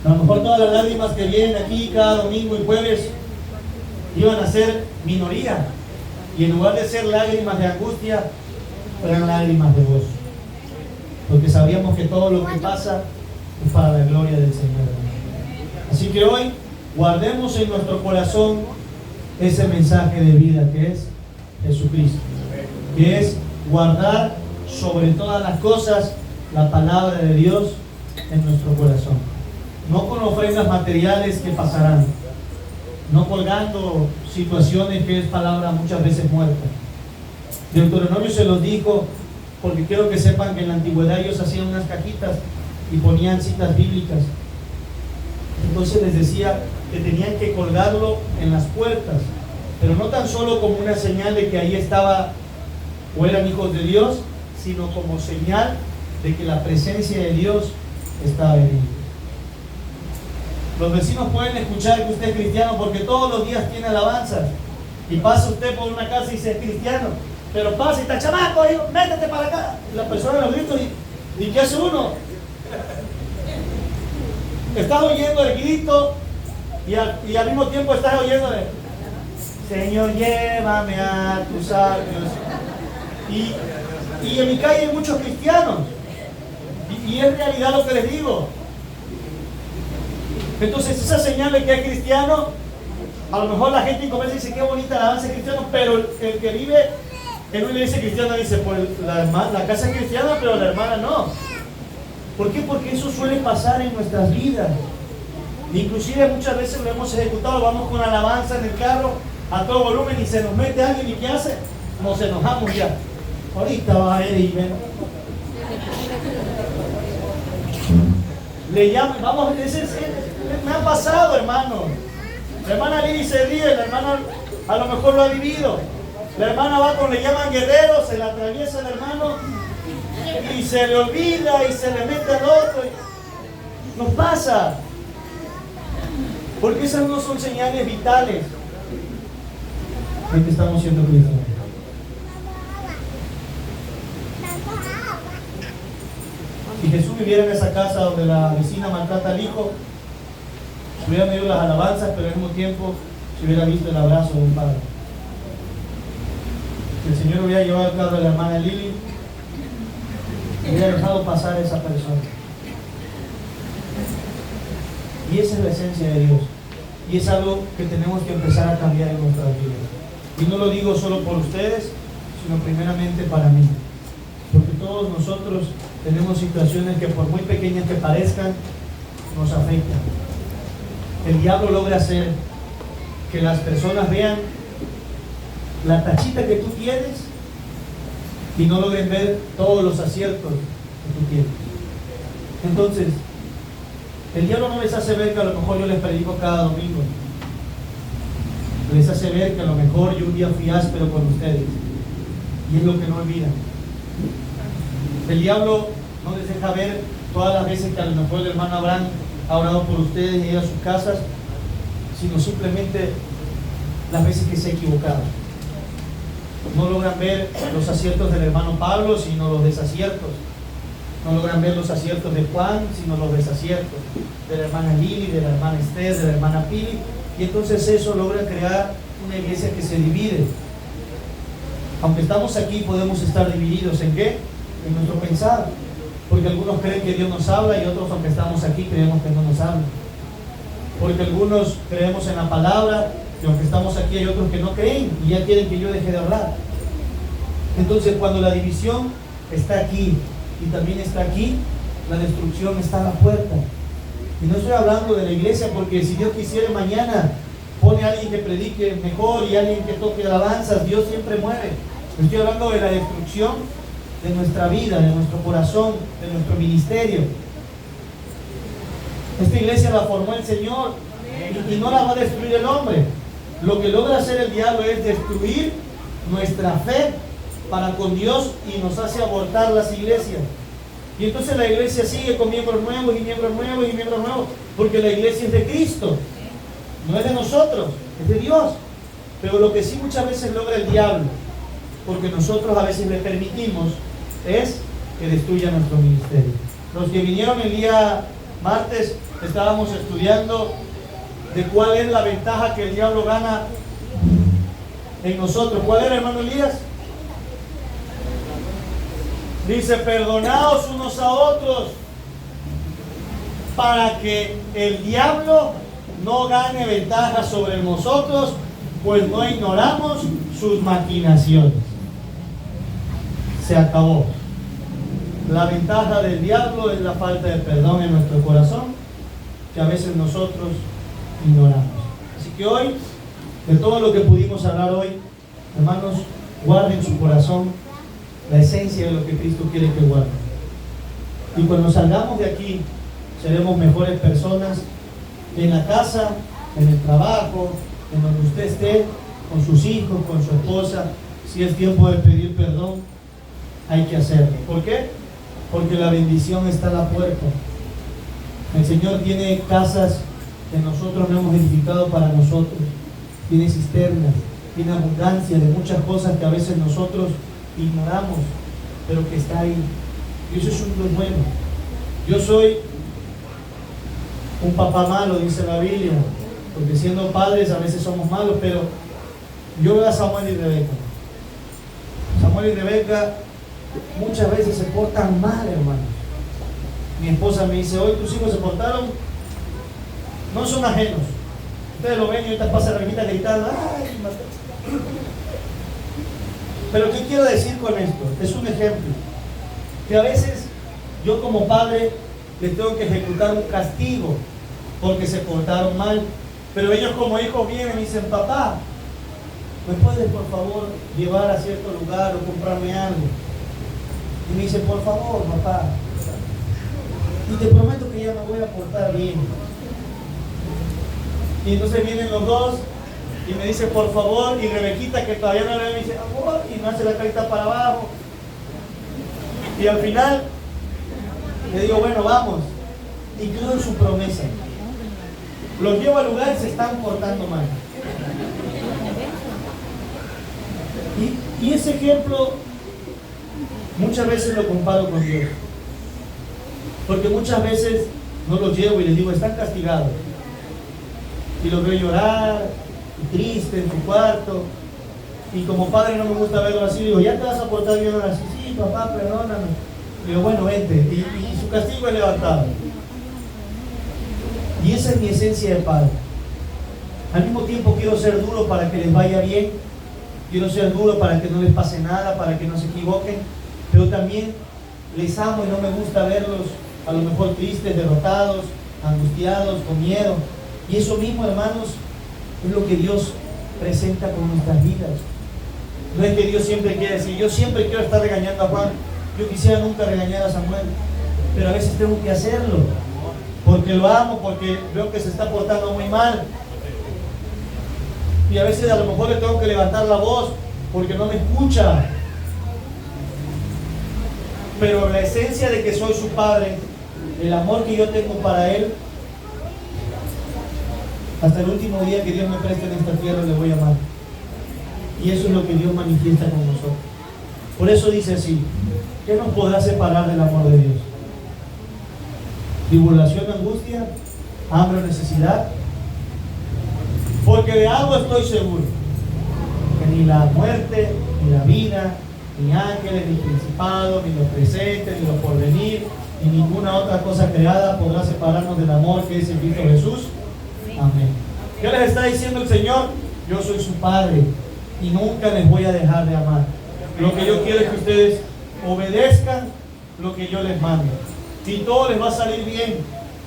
a lo mejor todas las lágrimas que vienen aquí cada domingo y jueves iban a ser minoría, y en lugar de ser lágrimas de angustia, eran lágrimas de gozo, porque sabíamos que todo lo que pasa es para la gloria del Señor. Así que hoy guardemos en nuestro corazón ese mensaje de vida que es Jesucristo, que es guardar sobre todas las cosas la palabra de Dios en nuestro corazón, no con ofrendas materiales que pasarán, no colgando situaciones que es palabra muchas veces muerta. Deuteronomio se los dijo porque quiero que sepan que en la antigüedad ellos hacían unas cajitas y ponían citas bíblicas. Entonces les decía que tenían que colgarlo en las puertas, pero no tan solo como una señal de que ahí estaba o eran hijos de Dios, sino como señal de que la presencia de Dios estaba en ellos. Los vecinos pueden escuchar que usted es cristiano porque todos los días tiene alabanzas, y pasa usted por una casa y dice es cristiano, pero pasa y está chamaco, hijo, métete para acá. Y la persona lo grita y ¿qué hace uno? Estás oyendo el grito y al mismo tiempo estás oyendo de Señor, llévame a tus atrios. Y en mi calle hay muchos cristianos, y es realidad lo que les digo. Entonces esa señal de que es cristiano, a lo mejor la gente inconversa dice qué bonita alabanza es cristiano, pero el que vive en una iglesia cristiana dice pues la casa es cristiana, pero la hermana no. ¿Por qué? Porque eso suele pasar en nuestras vidas. Inclusive muchas veces lo hemos ejecutado, vamos con alabanza en el carro a todo volumen y se nos mete alguien y ¿qué hace? nos enojamos ya. Ahorita va a ver y ven. Le llaman, vamos, me ha pasado, hermano. La hermana Lili se ríe, la hermana a lo mejor lo ha vivido. La hermana va con, le llaman guerrero, se le atraviesa el hermano y se le olvida y se le mete al otro. Nos pasa. Porque esas no son señales vitales de que estamos siendo cristianos. Si Jesús viviera en esa casa donde la vecina maltrata al hijo, se hubieran oído las alabanzas, pero al mismo tiempo se hubiera visto el abrazo de un padre. Si el Señor hubiera llevado el carro de la hermana Lili, hubiera dejado pasar a esa persona. Y esa es la esencia de Dios. Y es algo que tenemos que empezar a cambiar en nuestras vidas. Y no lo digo solo por ustedes, sino primeramente para mí. Porque todos nosotros tenemos situaciones que por muy pequeñas que parezcan, nos afectan. El diablo logra hacer que las personas vean la tachita que tú tienes y no logren ver todos los aciertos que tú tienes. Entonces, el diablo no les hace ver que a lo mejor yo les predico cada domingo. Les hace ver que a lo mejor yo un día fui áspero con ustedes. Y es lo que no olvidan. El diablo no les deja ver todas las veces que a lo mejor el hermano Abraham ha orado por ustedes y ido a sus casas, sino simplemente las veces que se ha equivocado. No logran ver los aciertos del hermano Pablo, sino los desaciertos. No logran ver los aciertos de Juan, sino los desaciertos de la hermana Lili, de la hermana Esther, de la hermana Pili. Y entonces eso logra crear una iglesia que se divide. Aunque estamos aquí, podemos estar divididos. ¿En qué? En nuestro pensar. Porque algunos creen que Dios nos habla y otros, aunque estamos aquí, creemos que no nos habla. Porque algunos creemos en la palabra y aunque estamos aquí hay otros que no creen y ya quieren que yo deje de hablar. Entonces, cuando la división está aquí y también está aquí, la destrucción está a la puerta. Y no estoy hablando de la iglesia, porque si Dios quisiera mañana pone a alguien que predique mejor y alguien que toque alabanzas, Dios siempre mueve. Estoy hablando de la destrucción de nuestra vida, de nuestro corazón, de nuestro ministerio. Esta iglesia la formó el Señor y no la va a destruir el hombre. Lo que logra hacer el diablo es destruir nuestra fe para con Dios y nos hace abortar las iglesias. Y entonces la iglesia sigue con miembros nuevos y miembros nuevos y miembros nuevos, porque la iglesia es de Cristo, no es de nosotros, es de Dios. Pero lo que sí muchas veces logra el diablo, porque nosotros a veces le permitimos, es que destruya nuestro ministerio. Los que vinieron el día martes estábamos estudiando de cuál es la ventaja que el diablo gana en nosotros. ¿Cuál era, hermano Elías? Dice, perdonaos unos a otros para que el diablo no gane ventaja sobre nosotros, pues no ignoramos sus maquinaciones. Se acabó. La ventaja del diablo es la falta de perdón en nuestro corazón, que a veces nosotros ignoramos. Así que hoy, de todo lo que pudimos hablar hoy, hermanos, guarden su corazón la esencia de lo que Cristo quiere que guarden. Y cuando salgamos de aquí, seremos mejores personas en la casa, en el trabajo, en donde usted esté, con sus hijos, con su esposa. Si es tiempo de pedir perdón, hay que hacerlo. ¿Por qué? Porque la bendición está a la puerta. El Señor tiene casas que nosotros no hemos edificado para nosotros. Tiene cisternas, tiene abundancia de muchas cosas que a veces nosotros ignoramos, pero que está ahí. Y eso es un bueno. Yo soy un papá malo, dice la Biblia, porque siendo padres a veces somos malos, pero yo veo a Samuel y Rebeca. Samuel y Rebeca muchas veces se portan mal, hermanos. Mi esposa me dice, hoy tus hijos se portaron, no son ajenos. Ustedes lo ven y ahorita pasa la Rebecita gritando, ¡ay! Pero ¿qué quiero decir con esto? Es un ejemplo. Que a veces yo como padre les tengo que ejecutar un castigo porque se portaron mal. Pero ellos como hijos vienen y dicen, papá, ¿me puedes por favor llevar a cierto lugar o comprarme algo? Y me dice, por favor, papá. Y te prometo que ya me voy a portar bien. Y entonces vienen los dos y me dice, por favor, y Rebequita, que todavía no le ve, me dice, amor, y me hace la carita para abajo. Y al final le digo, bueno, vamos. Y quedo en su promesa. Los llevo al lugar y se están portando mal. Y ese ejemplo muchas veces lo comparo con Dios. Porque muchas veces no los llevo y les digo, están castigados. Y los veo llorar, y triste en su cuarto. Y como padre no me gusta verlo así. Digo, ¿ya te vas a portar bien ahora? Sí, papá, perdóname. Digo, bueno, vente. Y su castigo es levantado. Y esa es mi esencia de padre. Al mismo tiempo quiero ser duro para que les vaya bien. Quiero ser duro para que no les pase nada, para que no se equivoquen. Pero también les amo y no me gusta verlos a lo mejor tristes, derrotados, angustiados, con miedo. Y eso mismo, hermanos, es lo que Dios presenta con nuestras vidas. No es que Dios siempre quiere decir, yo siempre quiero estar regañando a Juan, yo quisiera nunca regañar a Samuel, pero a veces tengo que hacerlo, porque lo amo, porque veo que se está portando muy mal. Y a veces a lo mejor le tengo que levantar la voz, porque no me escucha. Pero la esencia de que soy su padre, el amor que yo tengo para él, hasta el último día que Dios me preste en esta tierra le voy a amar. Y eso es lo que Dios manifiesta con nosotros. Por eso dice así, ¿qué nos podrá separar del amor de Dios? Tribulación, angustia, hambre o necesidad. Porque de algo estoy seguro, que ni la muerte, ni la vida, ni ángeles, ni principados, ni lo presente, ni lo porvenir, ni ninguna otra cosa creada podrá separarnos del amor que es en Cristo Jesús. Amén. ¿Qué les está diciendo el Señor? Yo soy su Padre y nunca les voy a dejar de amar. Lo que yo quiero es que ustedes obedezcan lo que yo les mando. Y todo les va a salir bien.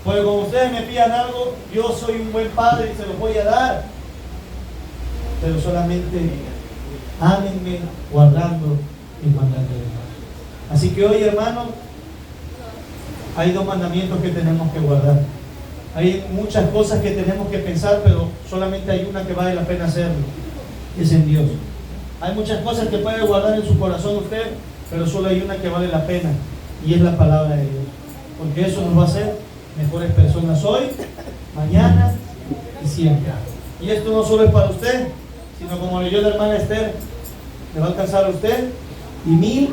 Porque cuando ustedes me pidan algo, yo soy un buen padre y se los voy a dar. Pero solamente ámenme guardando mis mandamientos. Así que hoy, hermanos, hay dos mandamientos que tenemos que guardar. Hay muchas cosas que tenemos que pensar, pero solamente hay una que vale la pena hacerlo. Es en Dios. Hay muchas cosas que puede guardar en su corazón usted, pero solo hay una que vale la pena, y es la palabra de Dios. Porque eso nos va a hacer mejores personas hoy, mañana y siempre. Y esto no solo es para usted, sino como leyó la hermana Esther, le va a alcanzar a usted y mil,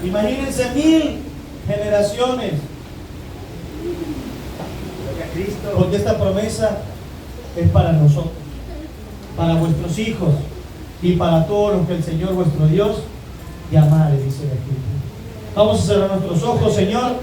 imagínense 1000 generaciones. Porque esta promesa es para nosotros, para vuestros hijos y para todos los que el Señor vuestro Dios llamare, dice la Escritura. Vamos a cerrar nuestros ojos, Señor.